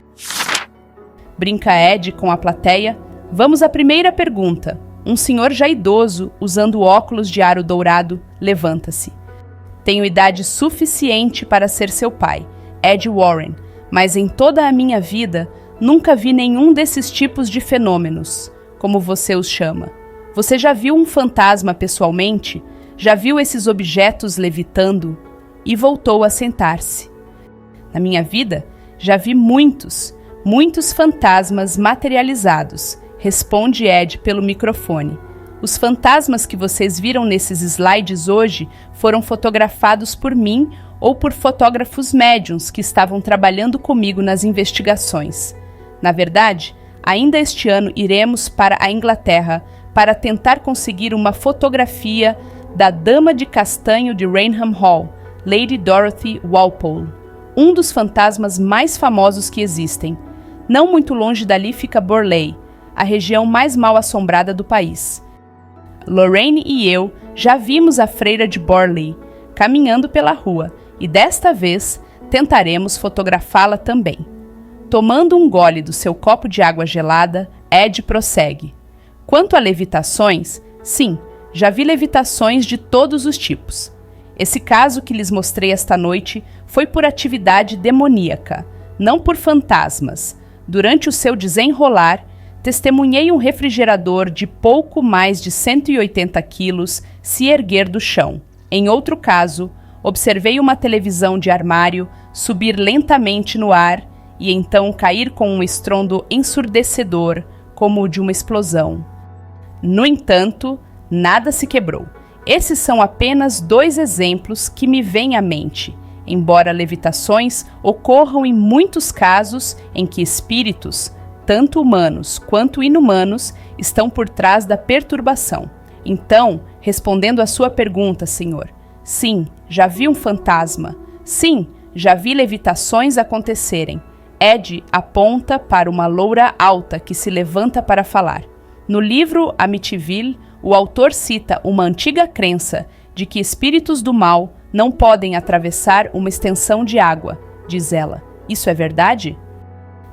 Speaker 1: brinca Ed com a plateia, vamos à primeira pergunta. Um senhor já idoso, usando óculos de aro dourado, levanta-se. Tenho idade suficiente para ser seu pai, Ed Warren, mas em toda a minha vida nunca vi nenhum desses tipos de fenômenos, como você os chama. Você já viu um fantasma pessoalmente? Já viu esses objetos levitando? E voltou a sentar-se. Na minha vida, já vi muitos fantasmas materializados, responde Ed pelo microfone. Os fantasmas que vocês viram nesses slides hoje foram fotografados por mim ou por fotógrafos médiums que estavam trabalhando comigo nas investigações. Na verdade, ainda este ano iremos para a Inglaterra para tentar conseguir uma fotografia da Dama de Castanho de Rainham Hall, Lady Dorothy Walpole, um dos fantasmas mais famosos que existem. Não muito longe dali fica Borley, a região mais mal assombrada do país. Lorraine e eu já vimos a freira de Borley caminhando pela rua e desta vez tentaremos fotografá-la também. Tomando um gole do seu copo de água gelada, Ed prossegue. Quanto a levitações, sim, já vi levitações de todos os tipos. Esse caso que lhes mostrei esta noite foi por atividade demoníaca, não por fantasmas. Durante o seu desenrolar, testemunhei um refrigerador de pouco mais de 180 quilos se erguer do chão. Em outro caso, observei uma televisão de armário subir lentamente no ar e então cair com um estrondo ensurdecedor, como o de uma explosão. No entanto, nada se quebrou. Esses são apenas 2 exemplos que me vêm à mente, embora levitações ocorram em muitos casos em que espíritos, tanto humanos quanto inumanos, estão por trás da perturbação. Então, respondendo à sua pergunta, senhor, sim, já vi um fantasma. Sim, já vi levitações acontecerem. Ed aponta para uma loura alta que se levanta para falar. No livro Amityville, o autor cita uma antiga crença de que espíritos do mal não podem atravessar uma extensão de água, diz ela. Isso é verdade?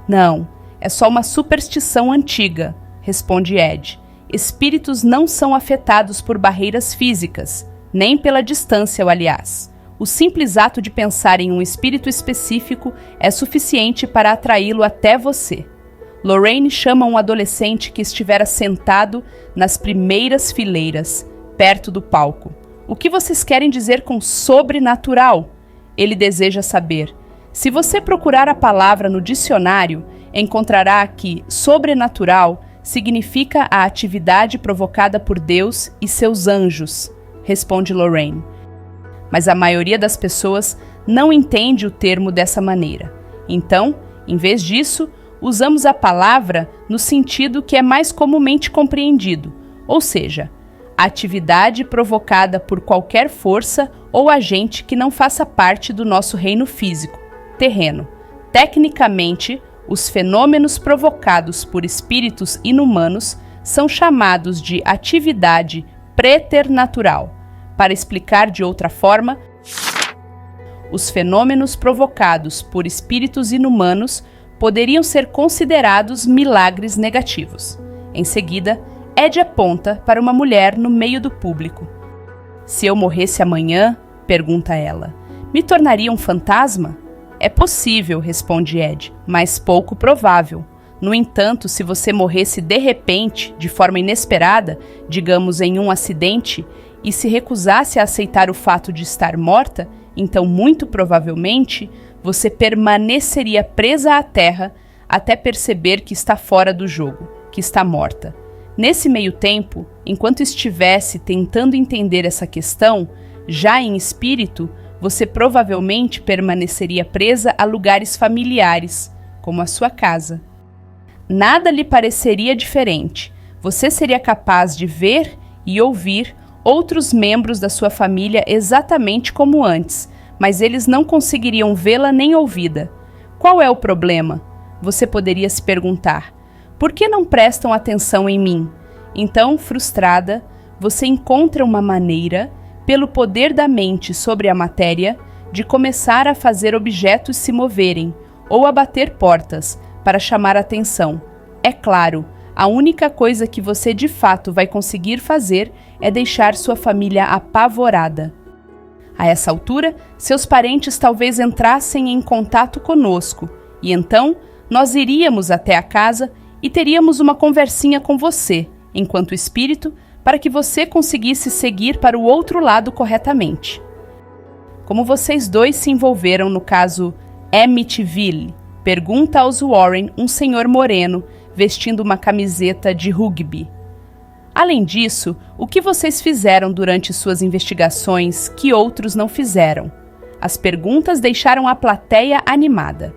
Speaker 1: Não, é só uma superstição antiga, responde Ed. Espíritos não são afetados por barreiras físicas, nem pela distância, aliás. O simples ato de pensar em um espírito específico é suficiente para atraí-lo até você. Lorraine chama um adolescente que estivera sentado nas primeiras fileiras, perto do palco. O que vocês querem dizer com sobrenatural? Ele deseja saber. Se você procurar a palavra no dicionário, encontrará que sobrenatural significa a atividade provocada por Deus e seus anjos, responde Lorraine. Mas a maioria das pessoas não entende o termo dessa maneira. Então, em vez disso, usamos a palavra no sentido que é mais comumente compreendido, ou seja, a atividade provocada por qualquer força ou agente que não faça parte do nosso reino físico, terreno. Tecnicamente, os fenômenos provocados por espíritos inumanos são chamados de atividade preternatural. Para explicar de outra forma, os fenômenos provocados por espíritos inumanos poderiam ser considerados milagres negativos. Em seguida, Ed aponta para uma mulher no meio do público. Se eu morresse amanhã, pergunta ela, me tornaria um fantasma? É possível, responde Ed, mas pouco provável. No entanto, se você morresse de repente, de forma inesperada, digamos em um acidente, e se recusasse a aceitar o fato de estar morta, então muito provavelmente você permaneceria presa à terra até perceber que está fora do jogo, que está morta. Nesse meio tempo, enquanto estivesse tentando entender essa questão, já em espírito, você provavelmente permaneceria presa a lugares familiares, como a sua casa. Nada lhe pareceria diferente. Você seria capaz de ver e ouvir outros membros da sua família exatamente como antes, mas eles não conseguiriam vê-la nem ouvi-la. Qual é o problema? Você poderia se perguntar. Por que não prestam atenção em mim? Então, frustrada, você encontra uma maneira, pelo poder da mente sobre a matéria, de começar a fazer objetos se moverem ou a bater portas para chamar atenção. É claro, a única coisa que você de fato vai conseguir fazer é deixar sua família apavorada. A essa altura, seus parentes talvez entrassem em contato conosco, e então nós iríamos até a casa e teríamos uma conversinha com você, enquanto espírito, para que você conseguisse seguir para o outro lado corretamente. Como vocês dois se envolveram no caso Amityville? Pergunta aos Warren um senhor moreno, vestindo uma camiseta de rugby. Além disso, o que vocês fizeram durante suas investigações que outros não fizeram? As perguntas deixaram a plateia animada.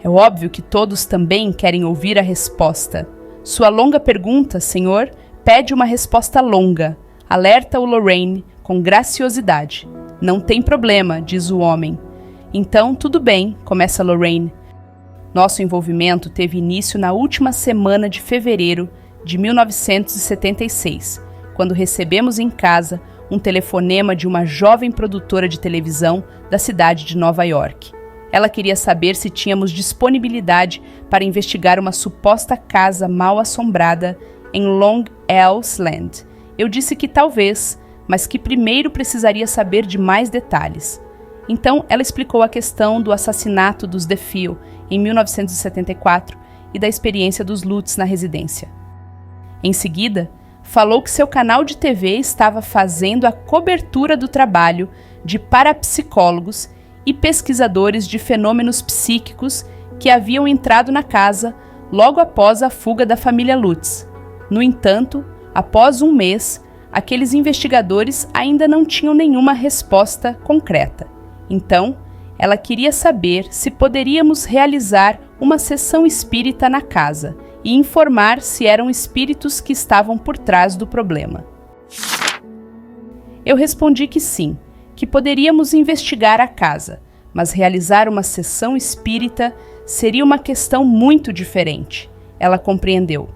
Speaker 1: É óbvio que todos também querem ouvir a resposta. Sua longa pergunta, senhor, pede uma resposta longa. Alerta o Lorraine com graciosidade. Não tem problema, diz o homem. Então, tudo bem, começa Lorraine. Nosso envolvimento teve início na última semana de fevereiro de 1976, quando recebemos em casa um telefonema de uma jovem produtora de televisão da cidade de Nova York. Ela queria saber se tínhamos disponibilidade para investigar uma suposta casa mal assombrada em Long Island. Eu disse que talvez, mas que primeiro precisaria saber de mais detalhes. Então, ela explicou a questão do assassinato dos DeFeo em 1974 e da experiência dos Lutz na residência. Em seguida, falou que seu canal de TV estava fazendo a cobertura do trabalho de parapsicólogos e pesquisadores de fenômenos psíquicos que haviam entrado na casa logo após a fuga da família Lutz. No entanto, após um mês, aqueles investigadores ainda não tinham nenhuma resposta concreta. Então, ela queria saber se poderíamos realizar uma sessão espírita na casa e informar se eram espíritos que estavam por trás do problema. Eu respondi que sim, que poderíamos investigar a casa, mas realizar uma sessão espírita seria uma questão muito diferente. Ela compreendeu.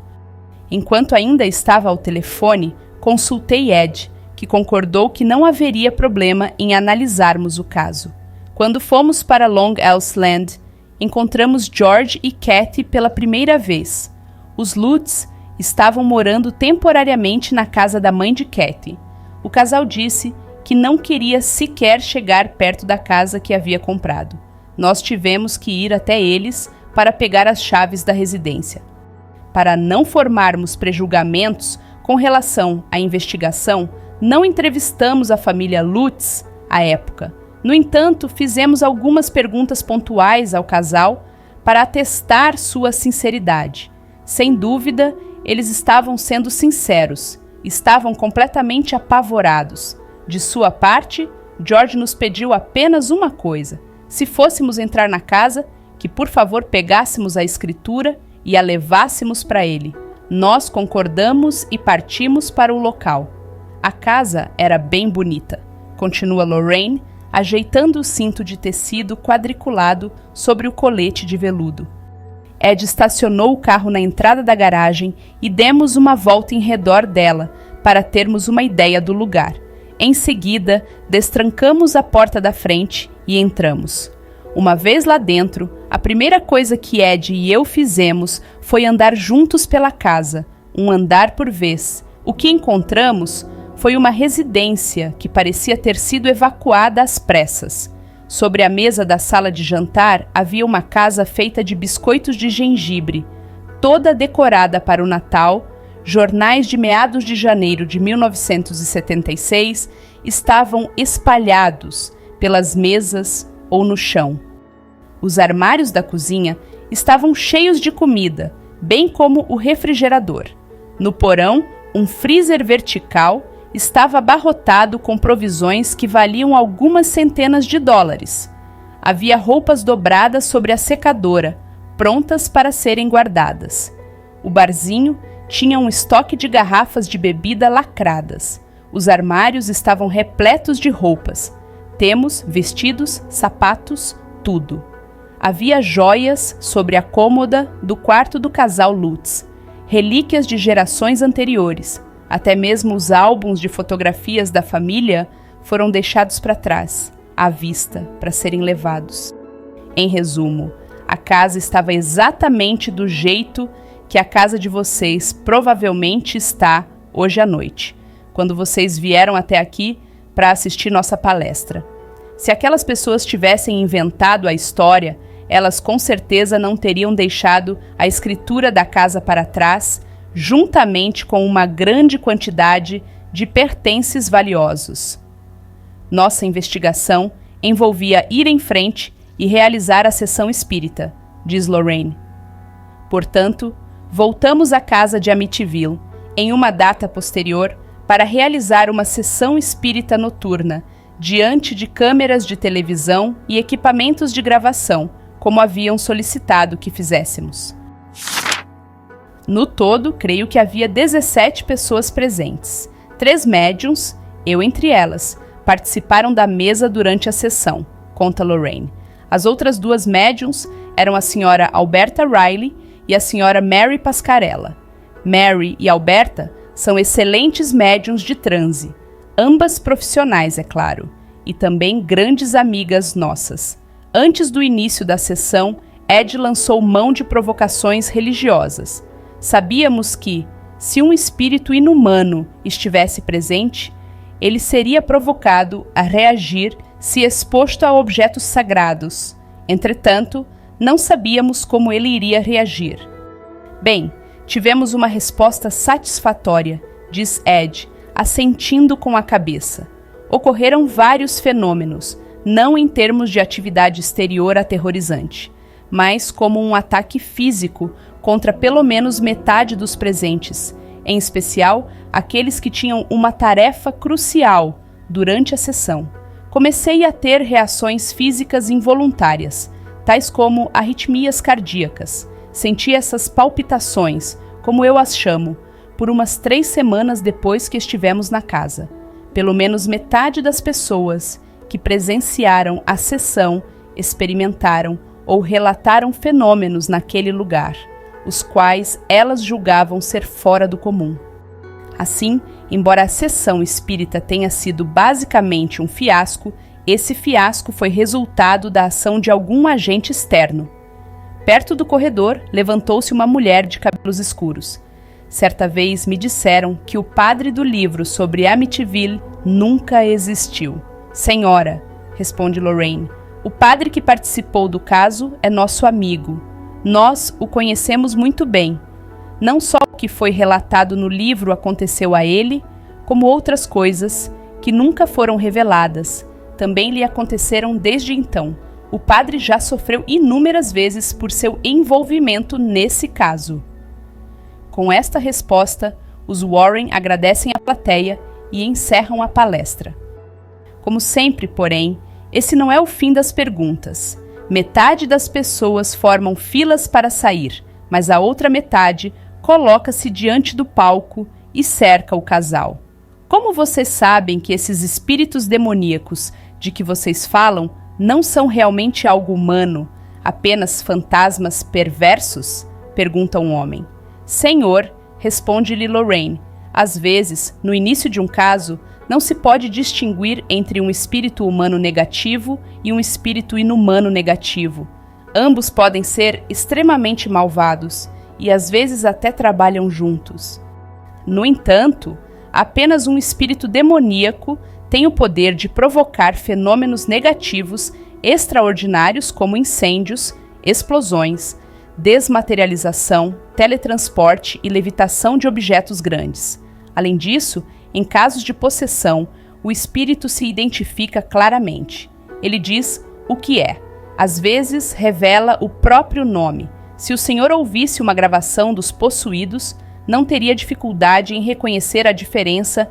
Speaker 1: Enquanto ainda estava ao telefone, consultei Ed, que concordou que não haveria problema em analisarmos o caso. Quando fomos para Long Island, encontramos George e Kathy pela primeira vez. Os Lutz estavam morando temporariamente na casa da mãe de Kathy. O casal disse que não queria sequer chegar perto da casa que havia comprado. Nós tivemos que ir até eles para pegar as chaves da residência. Para não formarmos prejulgamentos com relação à investigação, não entrevistamos a família Lutz à época. No entanto, fizemos algumas perguntas pontuais ao casal para atestar sua sinceridade. Sem dúvida, eles estavam sendo sinceros, estavam completamente apavorados. De sua parte, George nos pediu apenas uma coisa: se fôssemos entrar na casa, que por favor pegássemos a escritura e a levássemos para ele. Nós concordamos e partimos para o local. A casa era bem bonita, continua Lorraine, ajeitando o cinto de tecido quadriculado sobre o colete de veludo. Ed estacionou o carro na entrada da garagem e demos uma volta em redor dela para termos uma ideia do lugar. Em seguida, destrancamos a porta da frente e entramos. Uma vez lá dentro, a primeira coisa que Ed e eu fizemos foi andar juntos pela casa, um andar por vez. O que encontramos foi uma residência que parecia ter sido evacuada às pressas. Sobre a mesa da sala de jantar havia uma casa feita de biscoitos de gengibre, toda decorada para o Natal. Jornais de meados de janeiro de 1976 estavam espalhados pelas mesas ou no chão. Os armários da cozinha estavam cheios de comida, bem como o refrigerador. No porão, um freezer vertical estava abarrotado com provisões que valiam algumas centenas de dólares. Havia roupas dobradas sobre a secadora, prontas para serem guardadas. O barzinho tinha um estoque de garrafas de bebida lacradas. Os armários estavam repletos de roupas. Temos vestidos, sapatos, tudo. Havia joias sobre a cômoda do quarto do casal Lutz, relíquias de gerações anteriores. Até mesmo os álbuns de fotografias da família foram deixados para trás, à vista, para serem levados. Em resumo, a casa estava exatamente do jeito que a casa de vocês provavelmente está hoje à noite. Quando vocês vieram até aqui, para assistir nossa palestra. Se aquelas pessoas tivessem inventado a história, elas com certeza não teriam deixado a escritura da casa para trás, juntamente com uma grande quantidade de pertences valiosos. Nossa investigação envolvia ir em frente e realizar a sessão espírita, diz Lorraine. Portanto, voltamos à casa de Amityville, em uma data posterior, para realizar uma sessão espírita noturna, diante de câmeras de televisão e equipamentos de gravação, como haviam solicitado que fizéssemos. No todo, creio que havia 17 pessoas presentes. 3 médiuns, eu entre elas, participaram da mesa durante a sessão, conta Lorraine. As outras 2 médiuns eram a senhora Alberta Riley e a senhora Mary Pascarella. Mary e Alberta são excelentes médiuns de transe, ambas profissionais, é claro, e também grandes amigas nossas. Antes do início da sessão, Ed lançou mão de provocações religiosas. Sabíamos que, se um espírito inumano estivesse presente, ele seria provocado a reagir se exposto a objetos sagrados. Entretanto, não sabíamos como ele iria reagir. Bem, tivemos uma resposta satisfatória, diz Ed, assentindo com a cabeça. Ocorreram vários fenômenos, não em termos de atividade exterior aterrorizante, mas como um ataque físico contra pelo menos metade dos presentes, em especial aqueles que tinham uma tarefa crucial durante a sessão. Comecei a ter reações físicas involuntárias, tais como arritmias cardíacas. Senti essas palpitações, como eu as chamo, por umas 3 semanas depois que estivemos na casa. Pelo menos metade das pessoas que presenciaram a sessão experimentaram ou relataram fenômenos naquele lugar, os quais elas julgavam ser fora do comum. Assim, embora a sessão espírita tenha sido basicamente um fiasco, esse fiasco foi resultado da ação de algum agente externo. Perto do corredor, levantou-se uma mulher de cabelos escuros. Certa vez me disseram que o padre do livro sobre Amityville nunca existiu. Senhora, responde Lorraine, o padre que participou do caso é nosso amigo. Nós o conhecemos muito bem. Não só o que foi relatado no livro aconteceu a ele, como outras coisas que nunca foram reveladas, também lhe aconteceram desde então. O padre já sofreu inúmeras vezes por seu envolvimento nesse caso. Com esta resposta, os Warren agradecem à plateia e encerram a palestra. Como sempre, porém, esse não é o fim das perguntas. Metade das pessoas formam filas para sair, mas a outra metade coloca-se diante do palco e cerca o casal. Como vocês sabem que esses espíritos demoníacos de que vocês falam não são realmente algo humano, apenas fantasmas perversos? Pergunta um homem. Senhor, responde-lhe Lorraine, às vezes, no início de um caso, não se pode distinguir entre um espírito humano negativo e um espírito inumano negativo. Ambos podem ser extremamente malvados e às vezes até trabalham juntos. No entanto, apenas um espírito demoníaco tem o poder de provocar fenômenos negativos extraordinários como incêndios, explosões, desmaterialização, teletransporte e levitação de objetos grandes. Além disso, em casos de possessão, o espírito se identifica claramente. Ele diz o que é. Às vezes, revela o próprio nome. Se o senhor ouvisse uma gravação dos possuídos, não teria dificuldade em reconhecer a diferença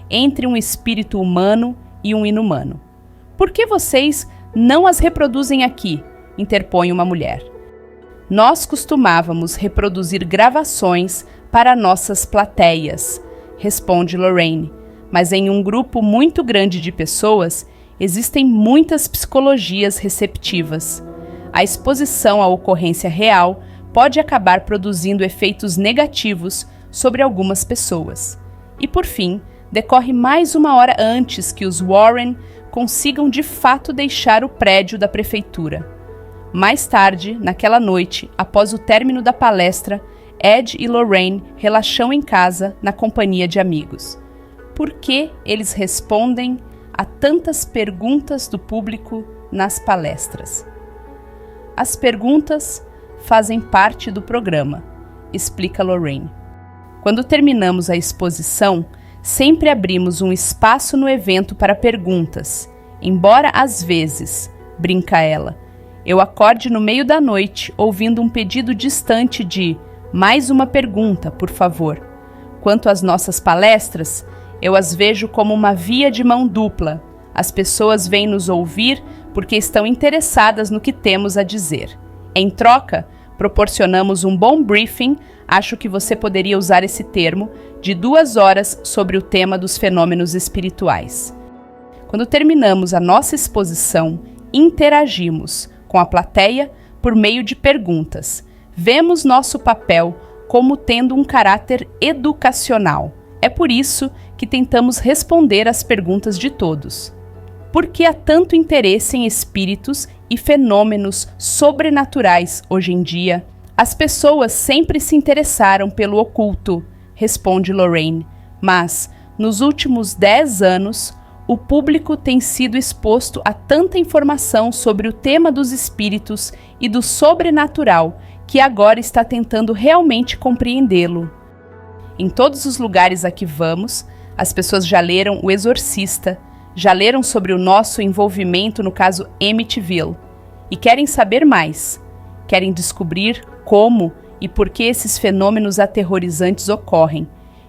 Speaker 1: entre um espírito humano e um inumano. Por que vocês não as reproduzem aqui? Interpõe uma mulher. Nós costumávamos reproduzir gravações para nossas plateias, responde Lorraine, mas em um grupo muito grande de pessoas, existem muitas psicologias receptivas. A exposição à ocorrência real pode acabar produzindo efeitos negativos sobre algumas pessoas. E por fim, decorre mais 1 hora antes que os Warren consigam de fato deixar o prédio da prefeitura. Mais tarde, naquela noite, após o término da palestra, Ed e Lorraine relaxam em casa na companhia de amigos. por que eles respondem a tantas perguntas do público nas palestras. As perguntas fazem parte do programa, explica Lorraine. Quando terminamos a exposição, sempre abrimos um espaço no evento para perguntas, embora às vezes, brinca ela, eu acorde no meio da noite ouvindo um pedido distante de mais uma pergunta, por favor. Quanto às nossas palestras, eu as vejo como uma via de mão dupla. As pessoas vêm nos ouvir porque estão interessadas no que temos a dizer. Em troca, proporcionamos um bom briefing, acho que você poderia usar esse termo, de 2 horas sobre o tema dos fenômenos espirituais. Quando terminamos a nossa exposição, interagimos com a plateia por meio de perguntas. Vemos nosso papel como tendo um caráter educacional. É por isso que tentamos responder às perguntas de todos. Por que há tanto interesse em espíritos e fenômenos sobrenaturais hoje em dia? As pessoas sempre se interessaram pelo oculto, responde Lorraine, mas, nos últimos 10 anos, o público tem sido exposto a tanta informação sobre o tema dos espíritos e do sobrenatural que agora está tentando realmente compreendê-lo. Em todos os lugares a que vamos, as pessoas já leram O Exorcista, já leram sobre o nosso envolvimento no caso Amityville e querem saber mais, querem descobrir como e por que esses fenômenos aterrorizantes ocorrem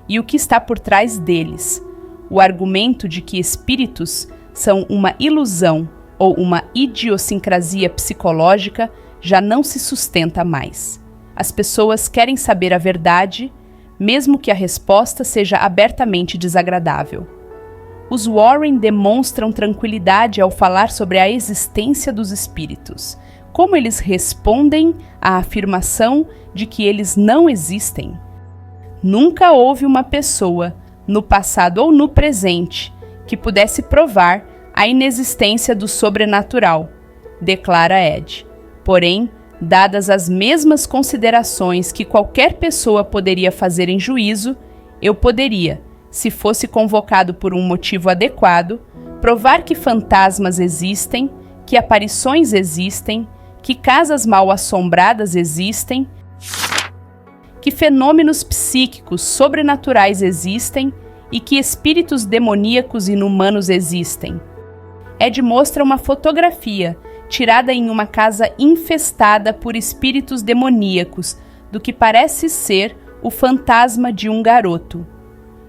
Speaker 1: e o que está por trás deles. O argumento de que espíritos são uma ilusão ou uma idiosincrasia psicológica já não se sustenta mais. As pessoas querem saber a verdade, mesmo que a resposta seja abertamente desagradável. Os Warren demonstram tranquilidade ao falar sobre a existência dos espíritos. Como eles respondem à afirmação de que eles não existem? Nunca houve uma pessoa, no passado ou no presente, que pudesse provar a inexistência do sobrenatural, declara Ed. Porém, dadas as mesmas considerações que qualquer pessoa poderia fazer em juízo, eu poderia, se fosse convocado por um motivo adequado, provar que fantasmas existem, que aparições existem, que casas mal assombradas existem, que fenômenos psíquicos sobrenaturais existem e que espíritos demoníacos inumanos existem. Ed mostra uma fotografia tirada em uma casa infestada por espíritos demoníacos, do que parece ser o fantasma de um garoto.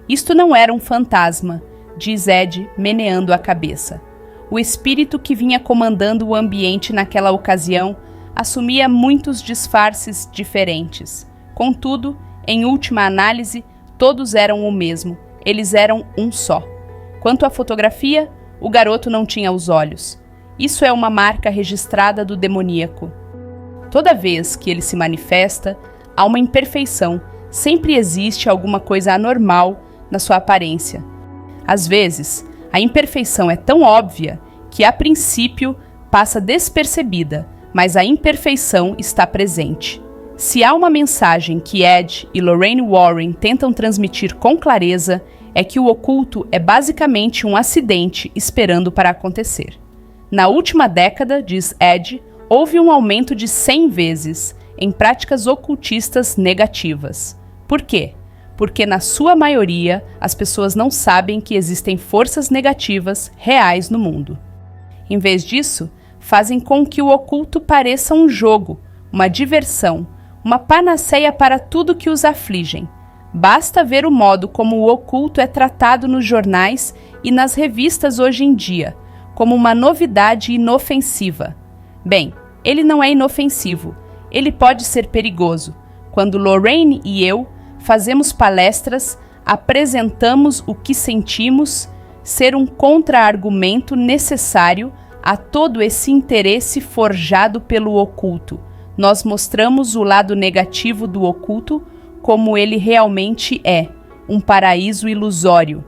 Speaker 1: Isto não era um fantasma, diz Ed, meneando a cabeça. O espírito que vinha comandando o ambiente naquela ocasião assumia muitos disfarces diferentes. Contudo, em última análise, todos eram o mesmo, eles eram um só. Quanto à fotografia, o garoto não tinha os olhos. Isso é uma marca registrada do demoníaco. Toda vez que ele se manifesta, há uma imperfeição, sempre existe alguma coisa anormal na sua aparência. Às vezes, a imperfeição é tão óbvia que, a princípio, passa despercebida, mas a imperfeição está presente. Se há uma mensagem que Ed e Lorraine Warren tentam transmitir com clareza, é que o oculto é basicamente um acidente esperando para acontecer. Na última década, diz Ed, houve um aumento de 100 vezes em práticas ocultistas negativas. Por quê? Porque, na sua maioria, as pessoas não sabem que existem forças negativas reais no mundo. Em vez disso, fazem com que o oculto pareça um jogo, uma diversão, uma panaceia para tudo que os afligem. Basta ver o modo como o oculto é tratado nos jornais e nas revistas hoje em dia, como uma novidade inofensiva. Bem, ele não é inofensivo, ele pode ser perigoso. Quando Lorraine e eu fazemos palestras, apresentamos o que sentimos ser um contra-argumento necessário a todo esse interesse forjado pelo oculto. Nós mostramos o lado negativo do oculto como ele realmente é, um paraíso ilusório.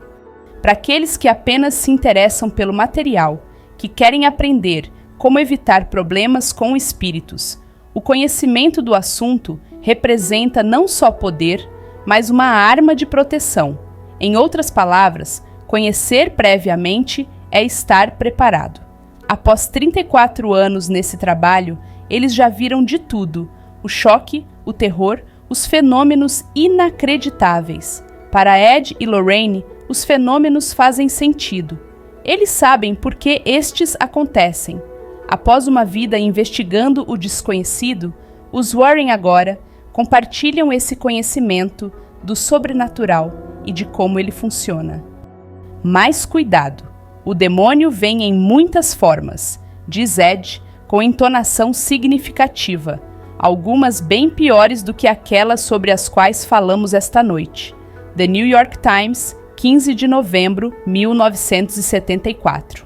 Speaker 1: Para aqueles que apenas se interessam pelo material, que querem aprender como evitar problemas com espíritos, o conhecimento do assunto representa não só poder, mas uma arma de proteção. Em outras palavras, conhecer previamente é estar preparado. Após 34 anos nesse trabalho, eles já viram de tudo: o choque, o terror, os fenômenos inacreditáveis. Para Ed e Lorraine, os fenômenos fazem sentido. Eles sabem por que estes acontecem. Após uma vida investigando o desconhecido, os Warren agora compartilham esse conhecimento do sobrenatural e de como ele funciona. Mais cuidado! O demônio vem em muitas formas, diz Ed com entonação significativa, algumas bem piores do que aquelas sobre as quais falamos esta noite. The New York Times, 15 de novembro de 1974.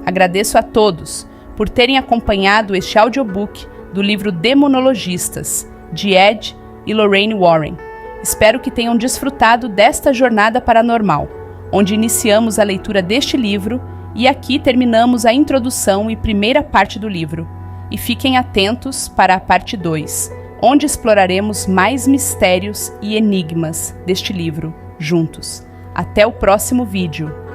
Speaker 1: Agradeço a todos por terem acompanhado este audiobook do livro Demonologistas, de Ed e Lorraine Warren. Espero que tenham desfrutado desta jornada paranormal, onde iniciamos a leitura deste livro e aqui terminamos a introdução e primeira parte do livro. E fiquem atentos para a parte 2, onde exploraremos mais mistérios e enigmas deste livro, juntos. Até o próximo vídeo!